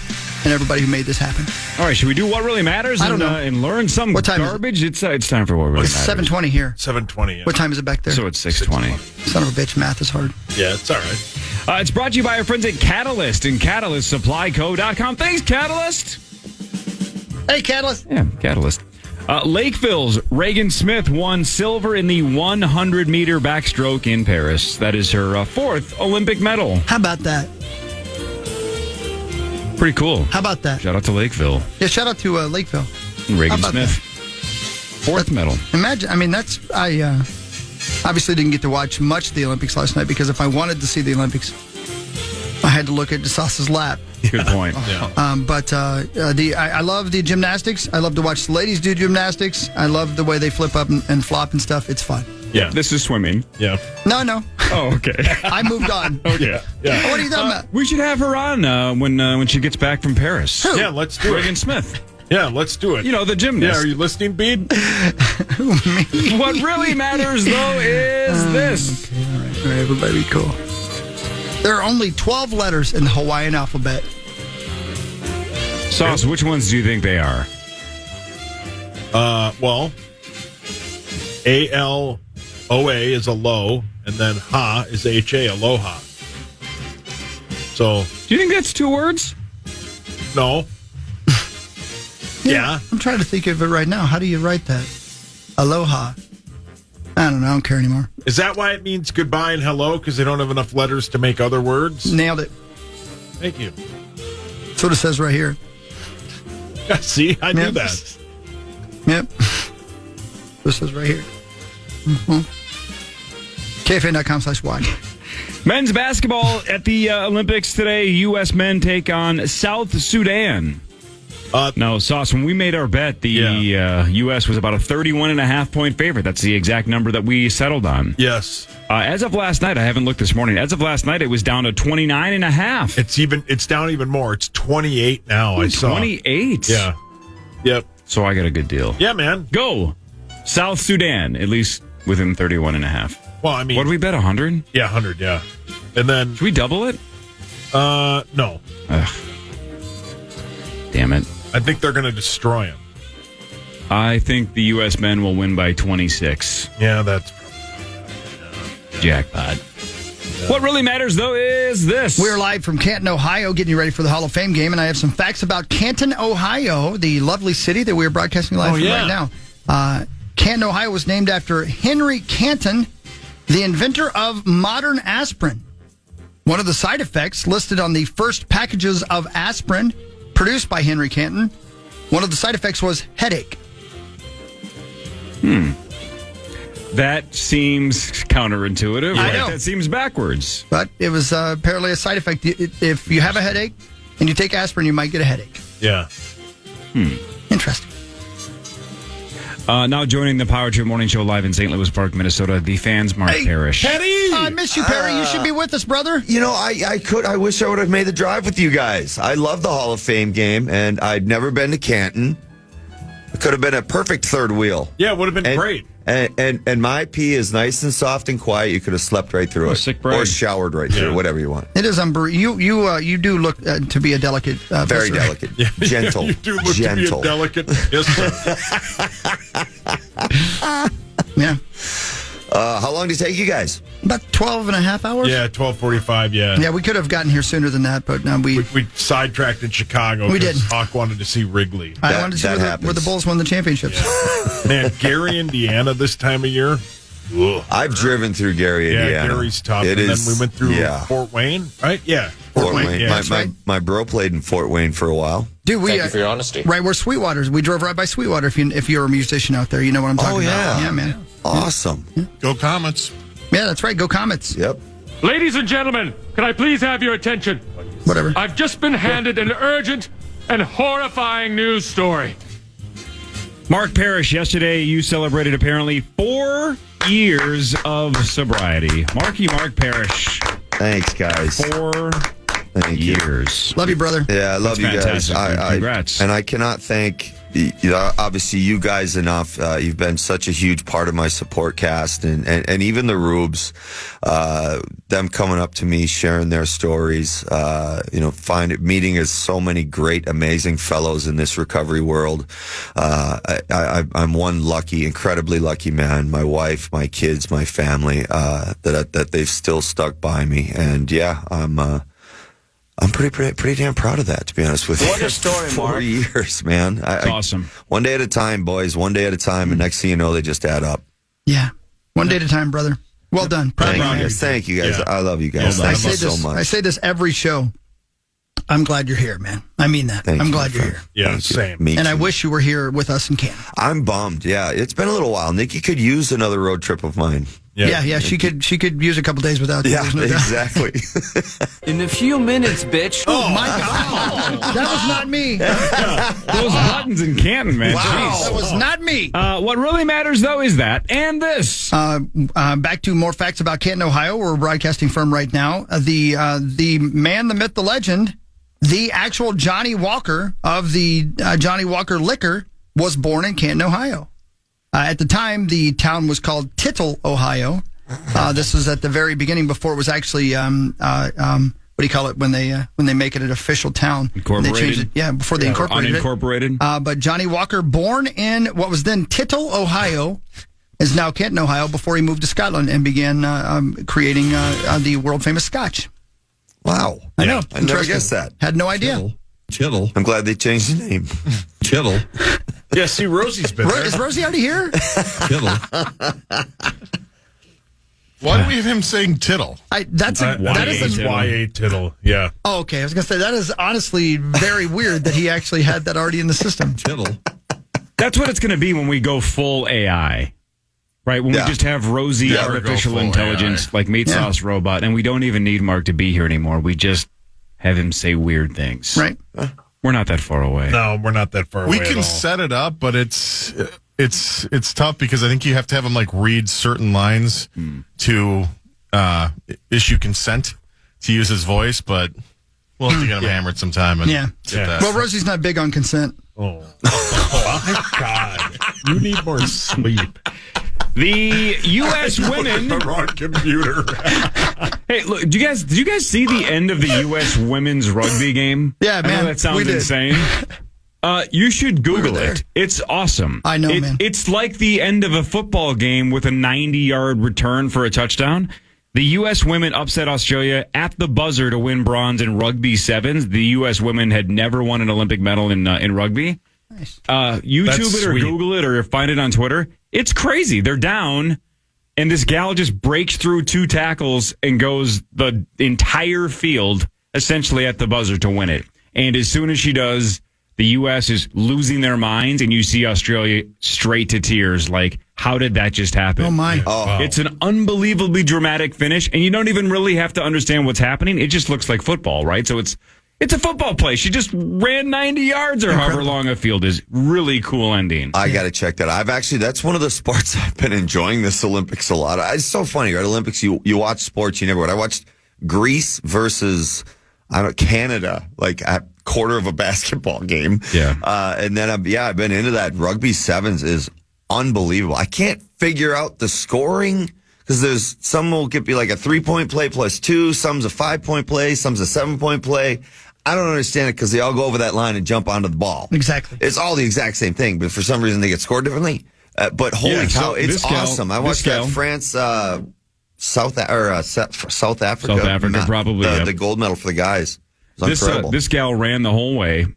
and everybody who made this happen. All right, should we do What Really Matters I don't know. And learn some What time is it? garbage? It's time for What Really It's Matters. 7:20 here. 7:20. Yeah. What time is it back there? So it's 6:20. Son of a bitch, math is hard. Yeah, it's all right. It's brought to you by our friends at Catalyst and CatalystSupplyCo.com. Thanks, Catalyst. Hey, Catalyst. Yeah, Catalyst. Lakeville's Reagan Smith won silver in the 100-meter backstroke in Paris. That is her fourth Olympic medal. How about that? Pretty cool. How about that? Shout out to Lakeville. Yeah, shout out to Lakeville. And Reagan How about Smith. Fourth medal. Imagine, I obviously didn't get to watch much of the Olympics last night because if I wanted to see the Olympics, I had to look at DeSauce's lap. Good point. Yeah. I love the gymnastics. I love to watch the ladies do gymnastics. I love the way they flip up and flop and stuff. It's fun. Yeah. This is swimming. Yeah. No. Oh, okay. I moved on. Okay. Yeah. What are you talking about? We should have her on when she gets back from Paris. Who? Yeah, let's do Reagan it. Smith. Yeah, let's do it. You know, the gymnast. Yeah, are you listening, Bede? What really matters, though, is this. Okay, all right, everybody be cool. There are only 12 letters in the Hawaiian alphabet. Sauce, which ones do you think they are? Well, A-L-O-A is aloe, and then ha is H-A, aloha. So, Do you think that's two words? No. Yeah. I'm trying to think of it right now. How do you write that? Aloha. I don't know. I don't care anymore. Is that why it means goodbye and hello? Because they don't have enough letters to make other words? Nailed it. Thank you. That's what it says right here. See, I knew that. Yep. This says right here. Mm-hmm. KFAN.com/watch. Men's basketball at the Olympics today. U.S. men take on South Sudan. No, Sauce, when we made our bet, the U.S. was about a 31.5-point favorite. That's the exact number that we settled on. Yes. As of last night, I haven't looked this morning. As of last night, it was down to 29.5. It's down even more. It's 28 now. I saw 28. Yeah. Yep. So I got a good deal. Yeah, man. Go South Sudan, at least within 31.5. Well, I mean, what did we bet? 100? Yeah, 100. Yeah. And then should we double it? No. Ugh. Damn it. I think they're going to destroy him. I think the U.S. men will win by 26. Yeah, that's jackpot. What really matters, though, is this. We're live from Canton, Ohio, getting you ready for the Hall of Fame game, and I have some facts about Canton, Ohio, the lovely city that we're broadcasting live from right now. Canton, Ohio was named after Henry Canton, the inventor of modern aspirin. One of the side effects listed on the first packages of aspirin produced by Henry Canton, one of the side effects was headache. That seems counterintuitive. I know. That seems backwards. But it was apparently a side effect. If you have a headache and you take aspirin, you might get a headache. Yeah. Interesting. Now joining the Power Trip Morning Show live in St. Louis Park, Minnesota, the fans, Mark Parrish. I miss you, Perry. You should be with us, brother. You know, I wish I would have made the drive with you guys. I love the Hall of Fame game, and I'd never been to Canton. It could have been a perfect third wheel. Yeah, it would have been great. And my pee is nice and soft and quiet. You could have slept right through it. Sick brain. Or showered right through it, whatever you want. It is you do look to be a delicate Very pisser. delicate. Gentle. You do look Gentle. to be a delicate pisser. Yeah. How long did it take you guys? About 12 and a half hours? Yeah, 12:45, yeah. Yeah, we could have gotten here sooner than that, but we sidetracked in Chicago. We did. Hawk wanted to see Wrigley. I wanted to see where the Bulls won the championships. Man, Gary, Indiana this time of year. Ugh. I've driven through Gary, Indiana. Yeah, Gary's tough. It and is, then we went through yeah. Fort Wayne, right? Yeah. Fort Wayne. Yeah, My bro played in Fort Wayne for a while. Dude, Thank you for your honesty. Right where Sweetwater's. We drove right by Sweetwater. If you're a musician out there, you know what I'm talking about. Yeah, man. Awesome. Go Comets. Yeah, that's right. Go Comets. Yep. Ladies and gentlemen, can I please have your attention? Whatever. I've just been handed an urgent and horrifying news story. Mark Parrish, yesterday you celebrated apparently 4 years of sobriety. Mark Parrish. Thanks, guys. 4 years. Love you, brother. Yeah, I love you guys. Fantastic. Congrats. And I cannot thank, obviously, you guys enough. You've been such a huge part of my support cast, and even the Rubes, them coming up to me, sharing their stories, meeting so many great, amazing fellows in this recovery world. I'm one incredibly lucky man. My wife, my kids, my family, that they've still stuck by me. And yeah, I'm pretty damn proud of that, to be honest with you. What a story, 4 Mark. years, man. That's awesome. One day at a time, boys. One day at a time, and next thing you know, they just add up. Yeah. One day at a time, brother. Well done. Proud of you, man. Thank you, guys. Yeah. I love you guys. I Thank you say so much. I say this every show. I'm glad you're here, man. I mean that. I'm glad you're here. Yeah, Thank you. same. Me And too. I wish you were here with us in Canton. I'm bummed. Yeah, it's been a little while. Nikki could use another road trip of mine. Yeah. She could use a couple days without you. Yeah, There's no doubt. exactly. In a few minutes, bitch. Oh, my God. That was not me. Those buttons in Canton, man. Wow. Jeez. That was not me. What really matters, though, is that and this. Back to more facts about Canton, Ohio. We're broadcasting from right now. The man, the myth, the legend, the actual Johnny Walker of the Johnny Walker Liquor was born in Canton, Ohio. At the time, the town was called Tittle, Ohio. This was at the very beginning before it was actually what do you call it when they make it an official town? Incorporated. They changed it, before they incorporated unincorporated. it. But Johnny Walker, born in what was then Tittle, Ohio, is now Canton, Ohio. Before he moved to Scotland and began creating the world famous Scotch. Wow. I know. I never guessed that. Had no idea. Tittle. Tittle. I'm glad they changed the name. Tittle. Yeah, see, Rosie's been there. Is Rosie already here? Tittle. Why do we have him saying tittle? That is a YA Tittle, yeah. Oh, okay. I was going to say, that is honestly very weird that he actually had that already in the system. Tittle. That's what it's going to be when we go full AI. Right? When we just have Rosie artificial intelligence, like meat sauce robot, and we don't even need Mark to be here anymore. We just have him say weird things. Right. We're not that far away. No, we're not that far away. We can set it up, but it's tough because I think you have to have him like read certain lines to issue consent to use his voice, but we'll have to get him hammered sometime. And Well, Rosie's not big on consent. Oh my God. You need more sleep. The U.S. women. The wrong computer. Hey, look! Did you guys see the end of the U.S. women's rugby game? Yeah, man. I know that sounds insane. You should Google it. It's awesome. I know, man. It's like the end of a football game with a 90-yard return for a touchdown. The U.S. women upset Australia at the buzzer to win bronze in rugby sevens. The U.S. women had never won an Olympic medal in rugby. Nice. YouTube it or Google it or find it on Twitter. It's crazy. They're down, and this gal just breaks through 2 tackles and goes the entire field essentially at the buzzer to win it. And as soon as she does, the U.S. is losing their minds, and you see Australia straight to tears. Like, how did that just happen? Oh, my. Oh. It's an unbelievably dramatic finish, and you don't even really have to understand what's happening. It just looks like football, right? So it's a football play. She just ran 90 yards or however long a field is. Really cool ending. I got to check that. That's one of the sports I've been enjoying this Olympics a lot. It's so funny, right? Olympics, you watch sports, you never would. I watched Greece versus, Canada, like at quarter of a basketball game. Yeah. And then, I've been into that. Rugby sevens is unbelievable. I can't figure out the scoring because some will give you like a 3-point play plus 2, some's a 5-point play, some's a 7-point play. I don't understand it because they all go over that line and jump onto the ball. Exactly. It's all the exact same thing, but for some reason they get scored differently. But holy cow, it's awesome. I watched that France, South Africa. South Africa, probably. The gold medal for the guys. It was incredible. This gal ran the whole way,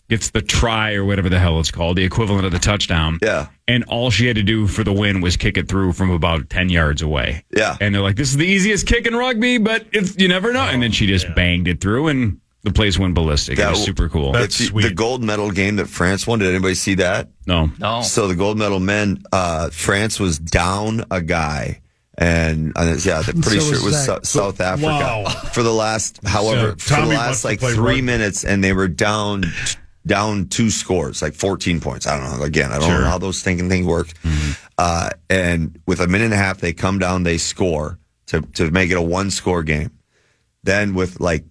gets the try or whatever the hell it's called, the equivalent of the touchdown. Yeah. And all she had to do for the win was kick it through from about 10 yards away. Yeah. And they're like, this is the easiest kick in rugby, but you never know. And then she just banged it through, and the place went ballistic. It was super cool. That's sweet. The gold medal game that France won. Did anybody see that? No. So the gold medal men, France was down a guy. And they're pretty sure it was South Africa. Wow. For the last, like 3 minutes, and they were down 2 scores, like 14 points. I don't know. Again, I don't know how those stinking things work. Mm-hmm. And with a minute and a half, they come down, they score to make it a 1-score game. Then with like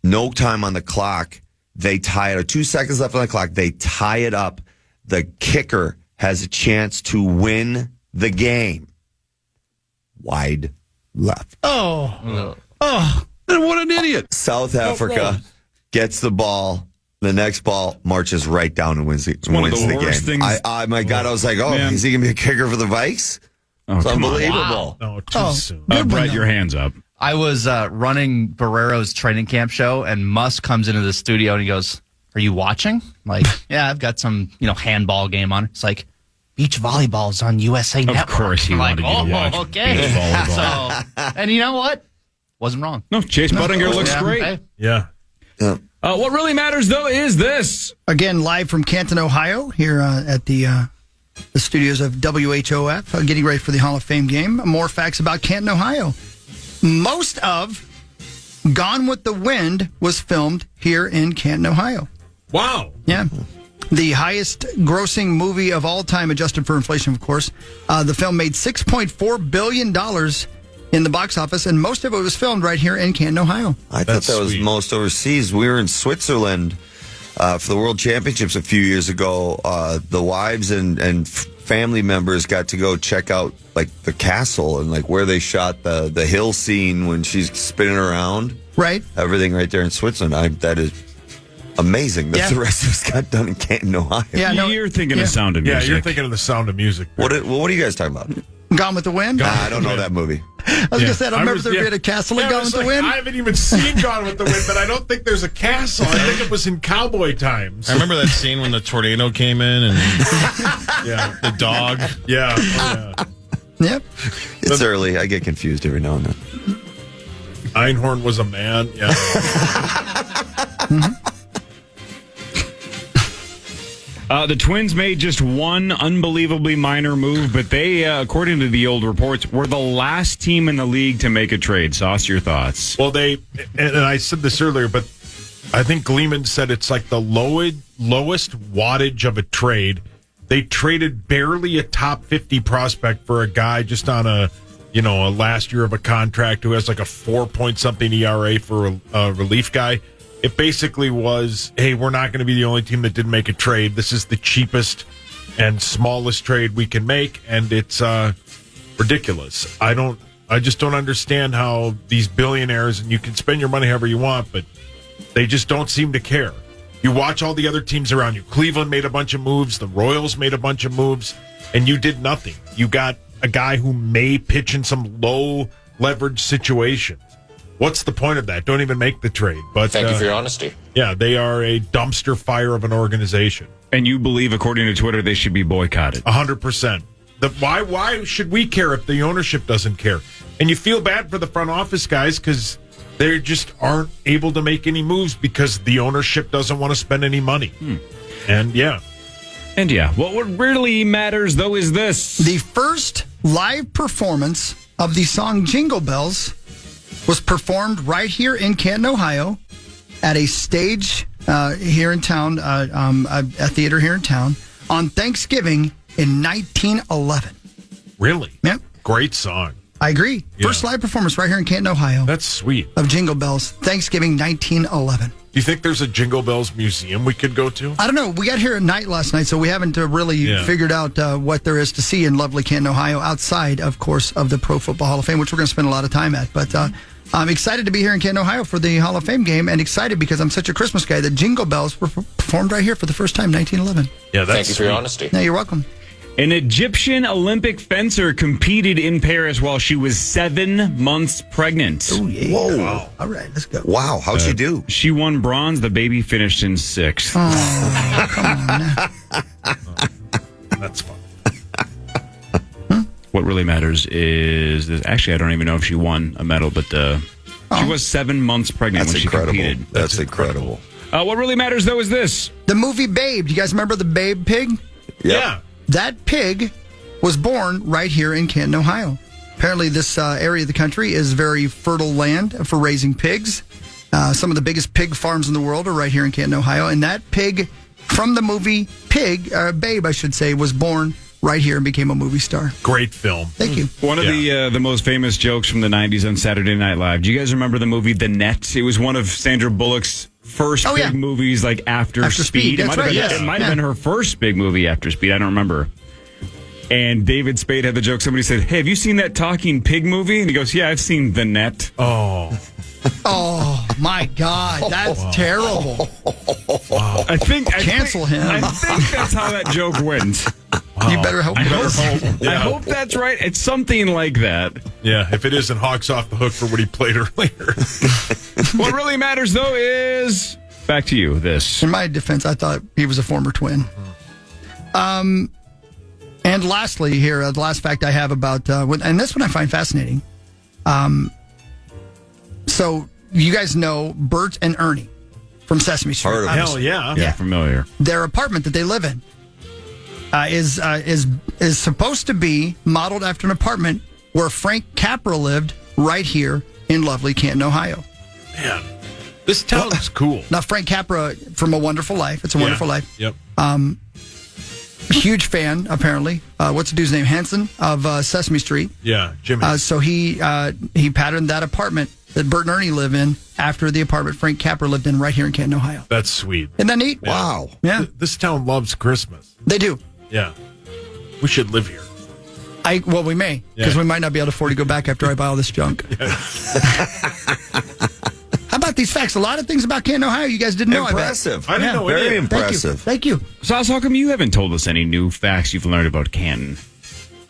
no time on the clock, they tie it. 2 seconds left on the clock, they tie it up. The kicker has a chance to win the game. Wide left. Oh. What an idiot. South Africa gets the ball. The next ball marches right down and wins the game. My God, I was like, is he going to be a kicker for the Vikes? It's unbelievable. No, too soon. Brett, your hands up. I was running Barrero's training camp show, and Musk comes into the studio and he goes, "Are you watching?" I'm like, yeah, I've got some, handball game on. It's like, beach volleyball is on USA Network. Of course he wanted you to watch okay. beach volleyball. And you know what? Wasn't wrong. No, Chase Buttinger looks great. Hey. Yeah. What really matters, though, is this. Again, live from Canton, Ohio, here at the studios of WHOF, getting ready for the Hall of Fame game. More facts about Canton, Ohio. Most of Gone with the Wind was filmed here in Canton, Ohio. Wow. Yeah. The highest grossing movie of all time, adjusted for inflation, of course. The film made $6.4 billion in the box office, and most of it was filmed right here in Canton, Ohio. I thought that was most overseas. We were in Switzerland for the World Championships a few years ago. The wives and family members got to go check out like the castle and like where they shot the hill scene when she's spinning around. Right. Everything right there in Switzerland. That is amazing that the rest of us got done in Canton, Ohio. Yeah, you're thinking of Sound of Music. Yeah, you're thinking of the Sound of Music. What are you guys talking about? Gone with the Wind? I don't know that movie. I was gonna say, I don't remember there being a castle in Gone with the Wind. I haven't even seen Gone with the Wind, but I don't think there's a castle. I think it was in cowboy times. I remember that scene when the tornado came in and the dog. Yeah. Oh, yeah. Yep. It's early. I get confused every now and then. Einhorn was a man. Yeah. The Twins made just one unbelievably minor move, but they, according to the old reports, were the last team in the league to make a trade. Sauce, your thoughts? Well, and I said this earlier, but I think Gleeman said it's like the lowest wattage of a trade. They traded barely a top 50 prospect for a guy just on a last year of a contract who has like a 4-point-something ERA for a relief guy. It basically was, hey, we're not going to be the only team that didn't make a trade. This is the cheapest and smallest trade we can make, and it's ridiculous. I just don't understand how these billionaires, and you can spend your money however you want, but they just don't seem to care. You watch all the other teams around you. Cleveland made a bunch of moves. The Royals made a bunch of moves, and you did nothing. You got a guy who may pitch in some low leverage situations. What's the point of that? Don't even make the trade. But thank you for your honesty. Yeah, they are a dumpster fire of an organization. And you believe, according to Twitter, they should be boycotted? 100%. Why should we care if the ownership doesn't care? And you feel bad for the front office guys because they just aren't able to make any moves because the ownership doesn't want to spend any money. And what really matters, though, is this. The first live performance of the song Jingle Bells was performed right here in Canton, Ohio, at a stage here in town, a theater here in town, on Thanksgiving in 1911. Really? Yep. Great song. I agree. Yeah. First live performance right here in Canton, Ohio. That's sweet. Of Jingle Bells, Thanksgiving 1911. Do you think there's a Jingle Bells museum we could go to? I don't know. We got here at night last night, so we haven't really figured out what there is to see in lovely Canton, Ohio, outside, of course, of the Pro Football Hall of Fame, which we're going to spend a lot of time at. But I'm excited to be here in Canton, Ohio for the Hall of Fame game, and excited because I'm such a Christmas guy that Jingle Bells were performed right here for the first time, 1911. Yeah, that's thank you for your honesty. No, you're welcome. An Egyptian Olympic fencer competed in Paris while she was 7 months pregnant. Oh, yeah. Whoa. Wow. All right, let's go. Wow, how'd she do? She won bronze. The baby finished in 6th. Oh, come on. That's fun. What really matters is this. Actually, I don't even know if she won a medal, but she was 7 months pregnant That's when incredible. she competed. That's incredible. What really matters, though, is this. The movie Babe. Do you guys remember the Babe pig? Yeah. That pig was born right here in Canton, Ohio. Apparently, this area of the country is very fertile land for raising pigs. Some of the biggest pig farms in the world are right here in Canton, Ohio. And that pig from the movie Babe, I should say, was born right here and became a movie star. Great film. Thank you. One of the most famous jokes from the 90s on Saturday Night Live. Do you guys remember the movie The Net? It was one of Sandra Bullock's first big movies, like after Speed. That's right, yes. It might have been her first big movie after Speed. I don't remember. And David Spade had the joke. Somebody said, "Hey, have you seen that talking pig movie?" And he goes, "Yeah, I've seen The Net." Oh. Oh, my God. That's terrible. Wow. I think Cancel him. I think that's how that joke went. Wow. You better hope. I hope that's right. It's something like that. Yeah, if it isn't, Hawk's off the hook for what he played earlier. What really matters, though, is back to you. This. In my defense, I thought he was a former twin. And lastly, here, the last fact I have about, and this one I find fascinating. So you guys know Bert and Ernie from Sesame Street. Heard of Hell yeah. Yeah, familiar. Their apartment that they live in is supposed to be modeled after an apartment where Frank Capra lived right here in lovely Canton, Ohio. Man, this town's cool. Now, Frank Capra from A Wonderful Life. It's a Wonderful Life. Yep. Huge fan, apparently. What's the dude's name? Hanson of Sesame Street. Yeah, Jimmy. So he patterned that apartment that Bert and Ernie live in after the apartment Frank Capra lived in right here in Canton, Ohio. That's sweet. Isn't that neat? Yeah. Wow. Yeah. This town loves Christmas. They do. Yeah. We should live here. Well, we may, because we might not be able to afford to go back after I buy all this junk. How about these facts? A lot of things about Canton, Ohio you guys didn't know. Impressive. I didn't know any. Very of it. impressive. Thank you. So, how come you haven't told us any new facts you've learned about Canton?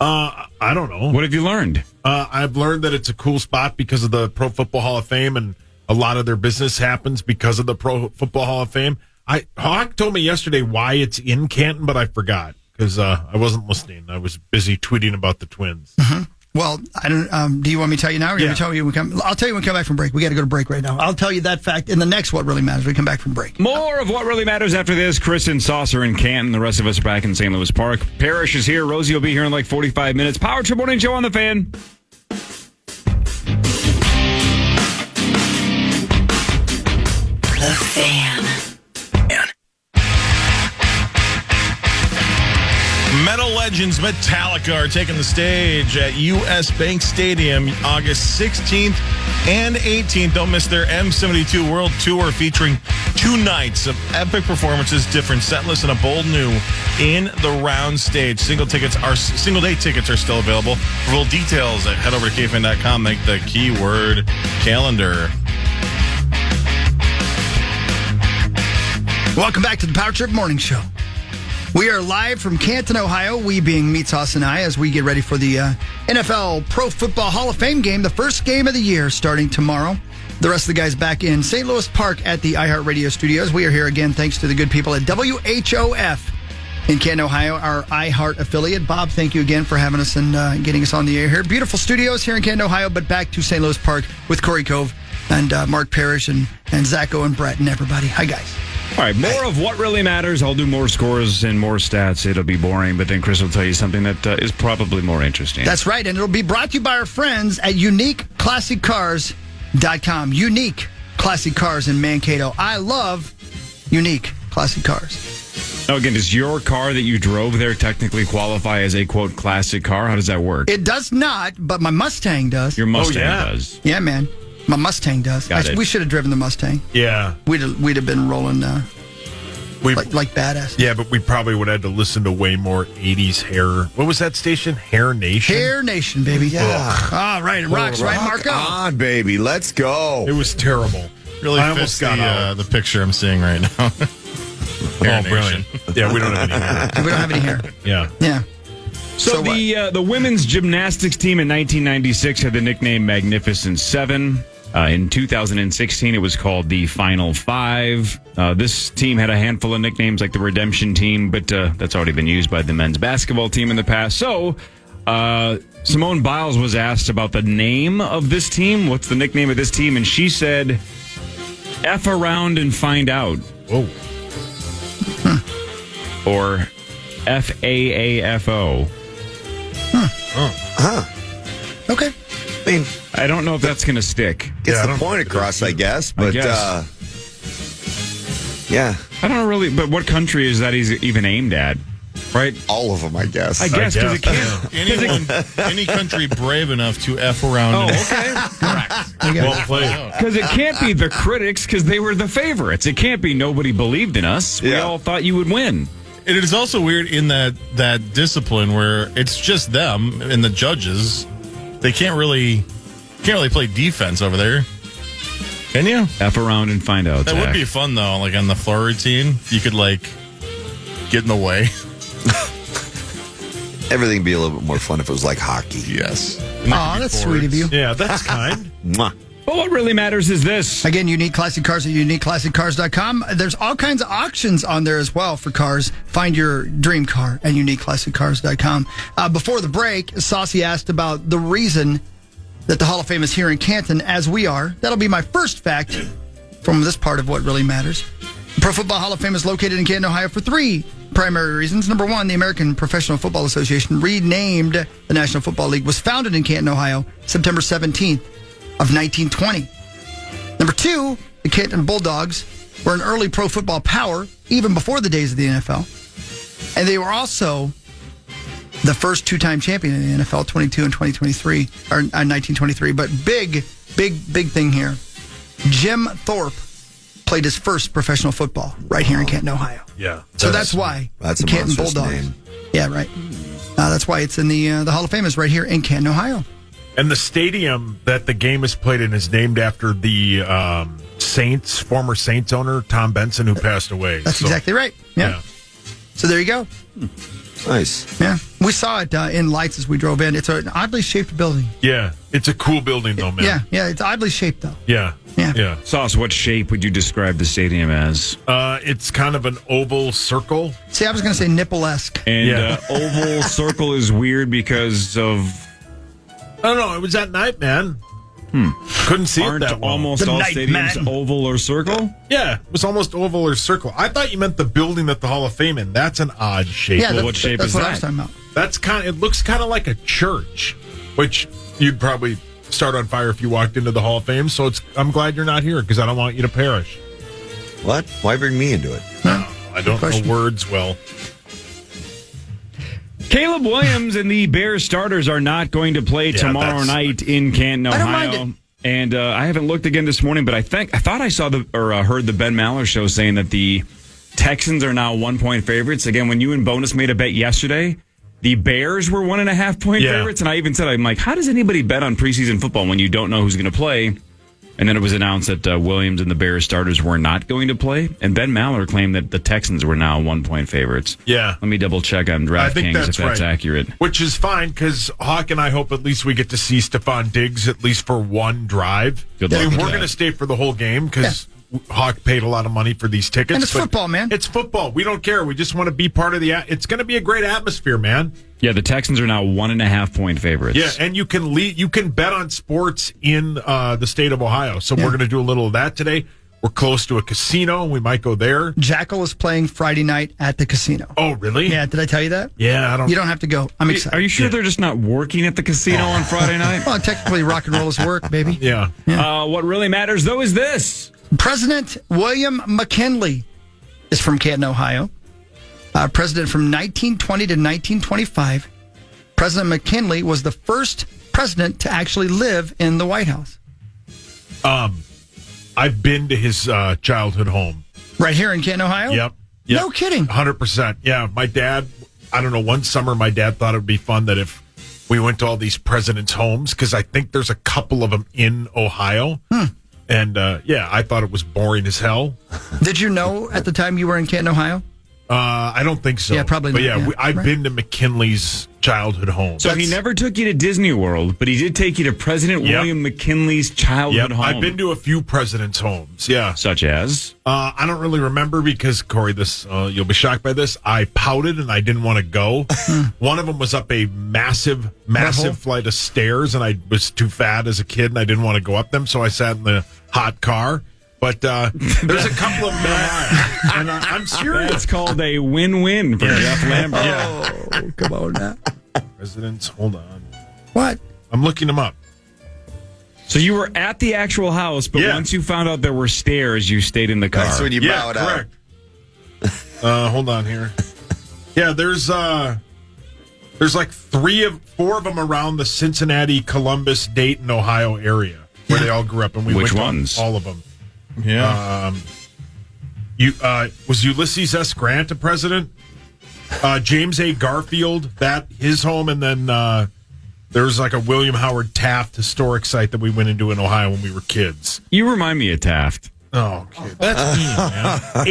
I don't know. What have you learned? I've learned that it's a cool spot because of the Pro Football Hall of Fame, and a lot of their business happens because of the Pro Football Hall of Fame. Hawk told me yesterday why it's in Canton, but I forgot because I wasn't listening. I was busy tweeting about the Twins. Mm-hmm. Well, I don't. Do you want me to tell you now, or do you want me to tell you when we come? I'll tell you when we come back from break. We got to go to break right now. I'll tell you that fact in the next What Really Matters. We come back from break. More of What Really Matters after this. Chris and Saucer in Canton. The rest of us are back in St. Louis Park. Parrish is here. Rosie will be here in like 45 minutes. Power Trip Morning Show on the Fan. The Fan. Metal legends Metallica are taking the stage at U.S. Bank Stadium August 16th and 18th. Don't miss their M72 World Tour featuring 2 nights of epic performances, different set lists, and a bold new in the round stage. Single day tickets are still available. For full details, head over to KFAN.com. Make the keyword calendar. Welcome back to the Power Trip Morning Show. We are live from Canton, Ohio, we being Meat Sauce and I, as we get ready for the NFL Pro Football Hall of Fame game, the first game of the year starting tomorrow. The rest of the guys back in St. Louis Park at the iHeartRadio studios. We are here again thanks to the good people at WHOF in Canton, Ohio, our iHeart affiliate. Bob, thank you again for having us and getting us on the air here. Beautiful studios here in Canton, Ohio, but back to St. Louis Park with Corey Cove and Mark Parrish and Zacho and Brett and everybody. Hi, guys. All right, more of What Really Matters. I'll do more scores and more stats. It'll be boring, but then Chris will tell you something that is probably more interesting. That's right, and it'll be brought to you by our friends at UniqueClassicCars.com. Unique Classic Cars in Mankato. I love Unique Classic Cars. Now, again, does your car that you drove there technically qualify as a, quote, classic car? How does that work? It does not, but my Mustang does. Your Mustang does. Yeah, man. My Mustang does. We should have driven the Mustang. Yeah. We'd have been rolling like badass. Yeah, but we probably would have had to listen to way more 80s hair. What was that station? Hair Nation? Hair Nation, baby. Yeah. All right, it rocks, right, Marco? On, baby. Let's go. It was terrible. Really I fits almost got the picture I'm seeing right now. Oh, brilliant. Yeah, we don't have any hair. We don't have any hair. Yeah. Yeah. So the women's gymnastics team in 1996 had the nickname Magnificent Seven. In 2016, it was called the Final Five. This team had a handful of nicknames like the Redemption Team, but that's already been used by the men's basketball team in the past. So Simone Biles was asked about the name of this team. What's the nickname of this team? And she said, F around and find out. Whoa. Or FAAFO. Okay. I mean, I don't know if that's going to stick. Gets the point across, I guess. But, yeah. I don't really, but what country is that he's even aimed at? Right? All of them, I guess. I guess, because it can't. Any country brave enough to F around. Oh, okay. Correct. Well played. Because it can't be the critics, because they were the favorites. It can't be nobody believed in us. We all thought you would win. It is also weird in that discipline where it's just them and the judges. They can't really play defense over there. Can you? F around and find out. That would be fun though. Like on the floor routine, you could get in the way. Everything would be a little bit more fun if it was like hockey. Yes. Aw, that's sweet of you. Yeah, that's kind. Mwah. But what really matters is this. Again, Unique Classic Cars at UniqueClassicCars.com. There's all kinds of auctions on there as well for cars. Find your dream car at UniqueClassicCars.com. Before the break, Saucy asked about the reason that the Hall of Fame is here in Canton, as we are. That'll be my first fact from this part of What Really Matters. The Pro Football Hall of Fame is located in Canton, Ohio for 3 primary reasons. Number 1, the American Professional Football Association, renamed the National Football League, was founded in Canton, Ohio, September 17th of 1920. Number 2, the Canton Bulldogs were an early pro football power, even before the days of the NFL. And they were also the first 2-time champion in the NFL, 22 and 2023, or 1923. But big thing here. Jim Thorpe played his first professional football right here in Canton, Ohio. Yeah. So that's why That's the a Canton monstrous Bulldogs. name. Yeah, right. That's why it's in the Hall of Fame is right here in Canton, Ohio. And the stadium that the game is played in is named after the former Saints owner, Tom Benson, who passed away. That's exactly right. Yeah. So there you go. Nice. Yeah. We saw it in lights as we drove in. It's an oddly shaped building. Yeah, it's a cool building, though, man. Yeah, it's oddly shaped, though. Yeah. Yeah. Sauce, what shape would you describe the stadium as? It's kind of an oval circle. See, I was going to say nipple-esque. And oval circle is weird because of... I don't know. It was at night, man. Couldn't see Aren't it that well. almost all stadiums oval or circle? Yeah, it was almost oval or circle. I thought you meant the building that the Hall of Fame in. That's an odd shape. Yeah, what shape that's is what that? I was talking about. That's it looks kind of like a church, which you'd probably start on fire if you walked into the Hall of Fame. So I'm glad you're not here because I don't want you to perish. What? Why bring me into it? I don't know words well. Caleb Williams and the Bears starters are not going to play tomorrow night in Canton, I don't Ohio. mind And I haven't looked again this morning, but I thought I saw heard the Ben Maller show saying that the Texans are now 1-point favorites. Again, when you and Bonus made a bet yesterday, the Bears were 1.5-point favorites, and I even said, I'm like, how does anybody bet on preseason football when you don't know who's going to play? And then it was announced that Williams and the Bears starters were not going to play, and Ben Maller claimed that the Texans were now 1-point favorites. Yeah. Let me double check on DraftKings if that's accurate. Which is fine because Hawk and I hope at least we get to see Stephon Diggs at least for one drive. Good luck with we're that. going to stay for the whole game because Hawk paid a lot of money for these tickets. And it's football, man. It's football. We don't care. We just want to be part of it's going to be a great atmosphere, man. Yeah, the Texans are now 1.5-point favorites. Yeah, and you can bet on sports in the state of Ohio. So we're going to do a little of that today. We're close to a casino. We might go there. Jackal is playing Friday night at the casino. Oh, really? Yeah, did I tell you that? Yeah, I don't. You don't have to go. I'm excited. Are you sure they're just not working at the casino on Friday night? Well, technically, rock and roll is work, baby. Yeah. What really matters, though, is this. President William McKinley is from Canton, Ohio. President from 1920 to 1925. President McKinley was the first president to actually live in the White House. I've been to his childhood home. Right here in Canton, Ohio? Yep. No kidding. 100%. Yeah, my dad, I don't know, one summer my dad thought it would be fun that if we went to all these presidents' homes, because I think there's a couple of them in Ohio. And, I thought it was boring as hell. Did you know at the time you were in Canton, Ohio? I don't think so. Yeah, probably but not. I've been to McKinley's childhood home. So he never took you to Disney World, but he did take you to President William McKinley's childhood home. I've been to a few presidents' homes, Such as? I don't really remember because, Corey, you'll be shocked by this. I pouted and I didn't want to go. One of them was up a massive flight of stairs, and I was too fat as a kid, and I didn't want to go up them, so I sat in the hot car. But there's a couple of them, and I'm serious. It's called a win-win for Jeff Lambert. Oh, come on now. Presidents, hold on. What? I'm looking them up. So you were at the actual house, but once you found out there were stairs, you stayed in the car. That's when you bowed out. Correct. Hold on here. Yeah, there's like 4 of them around the Cincinnati, Columbus, Dayton, Ohio area where they all grew up, and we Which went ones? to all of them. Yeah. Was Ulysses S. Grant a president? James A. Garfield, his home, and then there was like a William Howard Taft historic site that we went into in Ohio when we were kids. You remind me of Taft. Oh, okay. That's me,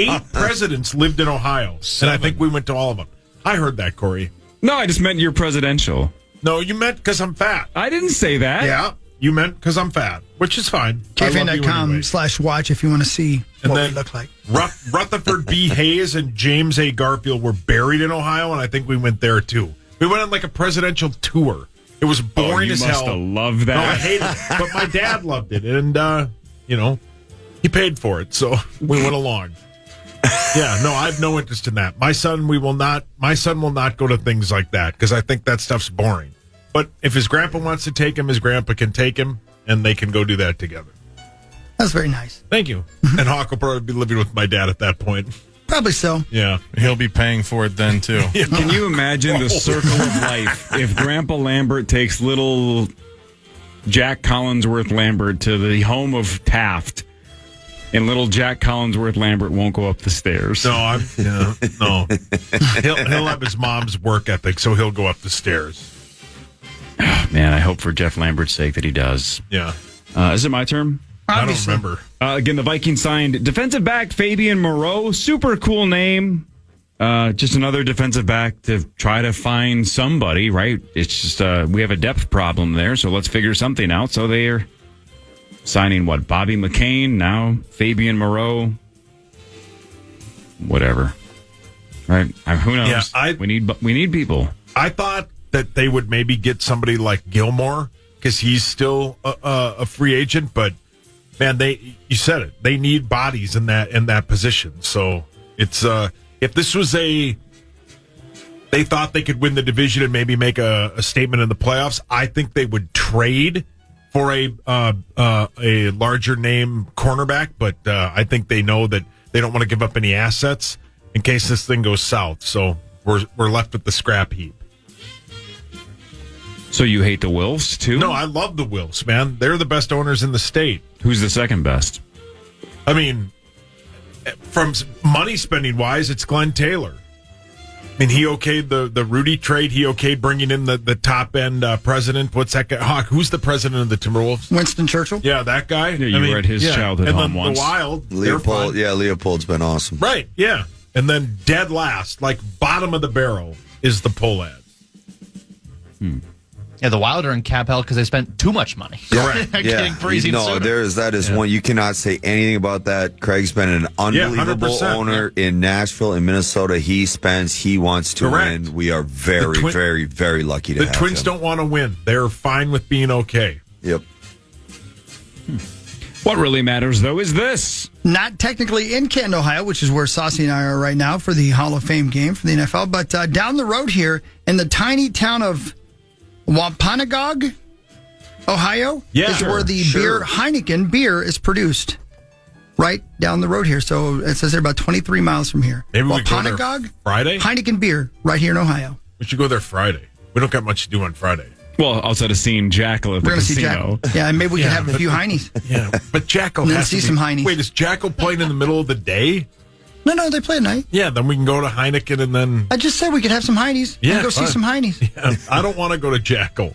man. 8 presidents lived in Ohio, and I think we went to all of them. I heard that, Corey. No, I just meant you're presidential. No, you meant because I'm fat. I didn't say that. Yeah, you meant because I'm fat, which is fine. KFAN.com/watch if you want to see and what then we look like. Rutherford B. Hayes and James A. Garfield were buried in Ohio, and I think we went there too. We went on like a presidential tour. It was boring as hell. You must have loved that. No, I hated it, but my dad loved it, and he paid for it, so we went along. Yeah, no, I have no interest in that. My son will not go to things like that because I think that stuff's boring. But if his grandpa wants to take him, his grandpa can take him, and they can go do that together. That's very nice. Thank you. And Hawk will probably be living with my dad at that point. Probably so. Yeah. He'll be paying for it then, too. Can you imagine the circle of life if Grandpa Lambert takes little Jack Collinsworth Lambert to the home of Taft, and little Jack Collinsworth Lambert won't go up the stairs? No, no. He'll have his mom's work ethic, so he'll go up the stairs. Man, I hope for Jeff Lambert's sake that he does. Yeah. Is it my turn? Obviously. I don't remember. Again, the Vikings signed defensive back Fabian Moreau. Super cool name. Just another defensive back to try to find somebody, right? It's just we have a depth problem there, so let's figure something out. So they're signing what? Bobby McCain, now Fabian Moreau, whatever. Right? Who knows? Yeah, we need people. I thought that they would maybe get somebody like Gilmore because he's still a free agent, but man, you said it. They need bodies in that position. So it's if this was they thought they could win the division and maybe make a statement in the playoffs, I think they would trade for a larger name cornerback. But I think they know that they don't want to give up any assets in case this thing goes south. So we're left with the scrap heap. So you hate the Wilfs too? No, I love the Wilfs, man. They're the best owners in the state. Who's the second best? I mean, from money spending wise, it's Glenn Taylor. I mean, he okayed the Rudy trade. He okayed bringing in the top end president. What's that guy? Hawk. Who's the president of the Timberwolves? Winston Churchill. Yeah, that guy. Yeah, you were at his childhood and home then once. The Wild. Leopold. Yeah, Leopold's been awesome. Right. Yeah, and then dead last, like bottom of the barrel, is the Pohlad. Yeah, the Wild are in cap hell because they spent too much money. Correct. Getting freezing sooner. That is one. You cannot say anything about that. Craig's been an unbelievable 100%, owner in Nashville, in Minnesota. He wants to Correct. win. We are very, very, very lucky to have The Twins him. don't want to win. They're fine with being okay. Yep. What really matters, though, is this. Not technically in Canton, Ohio, which is where Saucy and I are right now for the Hall of Fame game for the NFL, but down the road here in the tiny town of Wampanoag, Ohio, is where the beer Heineken beer is produced. Right down the road here. So it says they're about 23 miles from here. Maybe we go there Wampanoag, Friday? Heineken beer right here in Ohio. We should go there Friday. We don't got much to do on Friday. Well, outside of seeing Jackal at the We're going to see casino. Jackal. Yeah, and maybe we can have a few Heinies. Yeah, but Jackal And then has see to be, some Heinies. Wait, is Jackal playing in the middle of the day? No, they play at night. Yeah, then we can go to Heineken and then... I just said we could have some Heinies. Yeah, and go see fine. some Heinies. Yeah, I don't want to go to Jackal.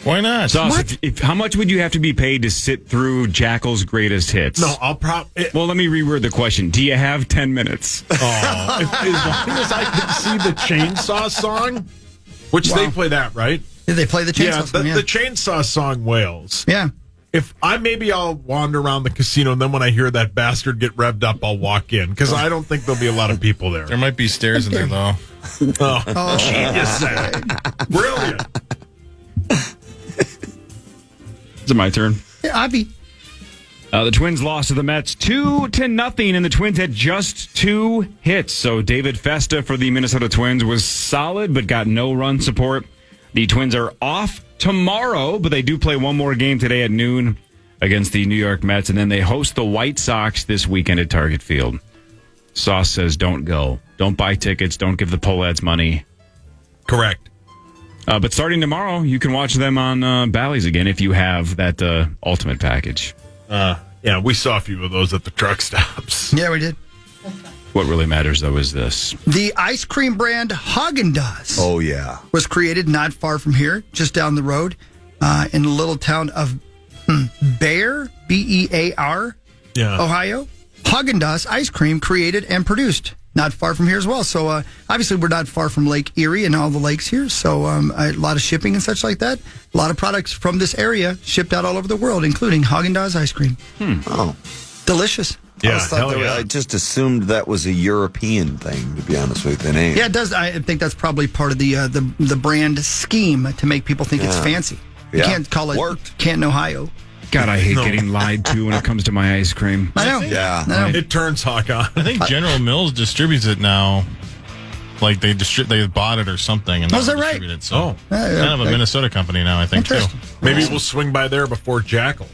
Why not? Sauce, how much would you have to be paid to sit through Jackal's greatest hits? No, I'll Well, let me reword the question. Do you have 10 minutes? Oh, as long as I can see the Chainsaw song, which they play that, right? Yeah, they play the Chainsaw song. song, yeah. The Chainsaw song wails. Yeah. If I'll wander around the casino, and then when I hear that bastard get revved up, I'll walk in, because I don't think there's be a lot of people there. There might be stairs in there, though. Oh, genius. Brilliant. Is it my turn? Yeah, Avi. The Twins lost to the Mets 2-0, and the Twins had just 2 hits. So David Festa for the Minnesota Twins was solid, but got no run support. The Twins are off tomorrow, but they do play one more game today at noon against the New York Mets, and then they host the White Sox this weekend at Target Field. Sauce says don't go. Don't buy tickets. Don't give the Pohlads money. Correct. But starting tomorrow, you can watch them on Bally's again if you have that ultimate package. Yeah, we saw a few of those at the truck stops. Yeah, we did. What really matters, though, is this. The ice cream brand Haagen-Dazs. Oh, yeah. Was created not far from here, just down the road, in the little town of Bear, B-E-A-R, Ohio. Haagen-Dazs ice cream created and produced not far from here as well. So obviously we're not far from Lake Erie and all the lakes here. So a lot of shipping and such like that. A lot of products from this area shipped out all over the world, including Haagen-Dazs ice cream. Oh, delicious. I just assumed that was a European thing, to be honest with you. It ain't. Yeah, it does. I think that's probably part of the brand scheme to make people think it's fancy. You can't call it Canton, Ohio. God, I hate getting lied to when it comes to my ice cream. I know. Yeah. It turns Hawk on. I think General Mills distributes it now. Like they bought it or something, and is that right? distribute it. So kind of a Minnesota company now, I think too. Maybe we'll swing by there before Jackal.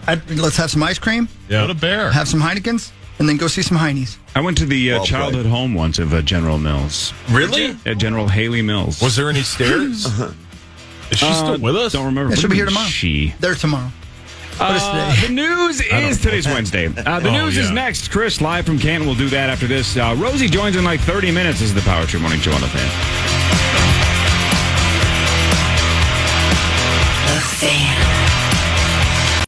Let's have some ice cream. Yeah. Go to Bear. Have some Heinekens, and then go see some Heinies. I went to the childhood home once of General Mills. Really? At General Haley Mills. Was there any stairs? Is she still with us? Don't remember. Yeah, she'll be here tomorrow. She. There tomorrow. The news is today's Wednesday. The news is next. Chris, live from Canton, will do that after this. Rosie joins in like 30 minutes. This is the Power Trip Morning Show on the Fan. The Fan.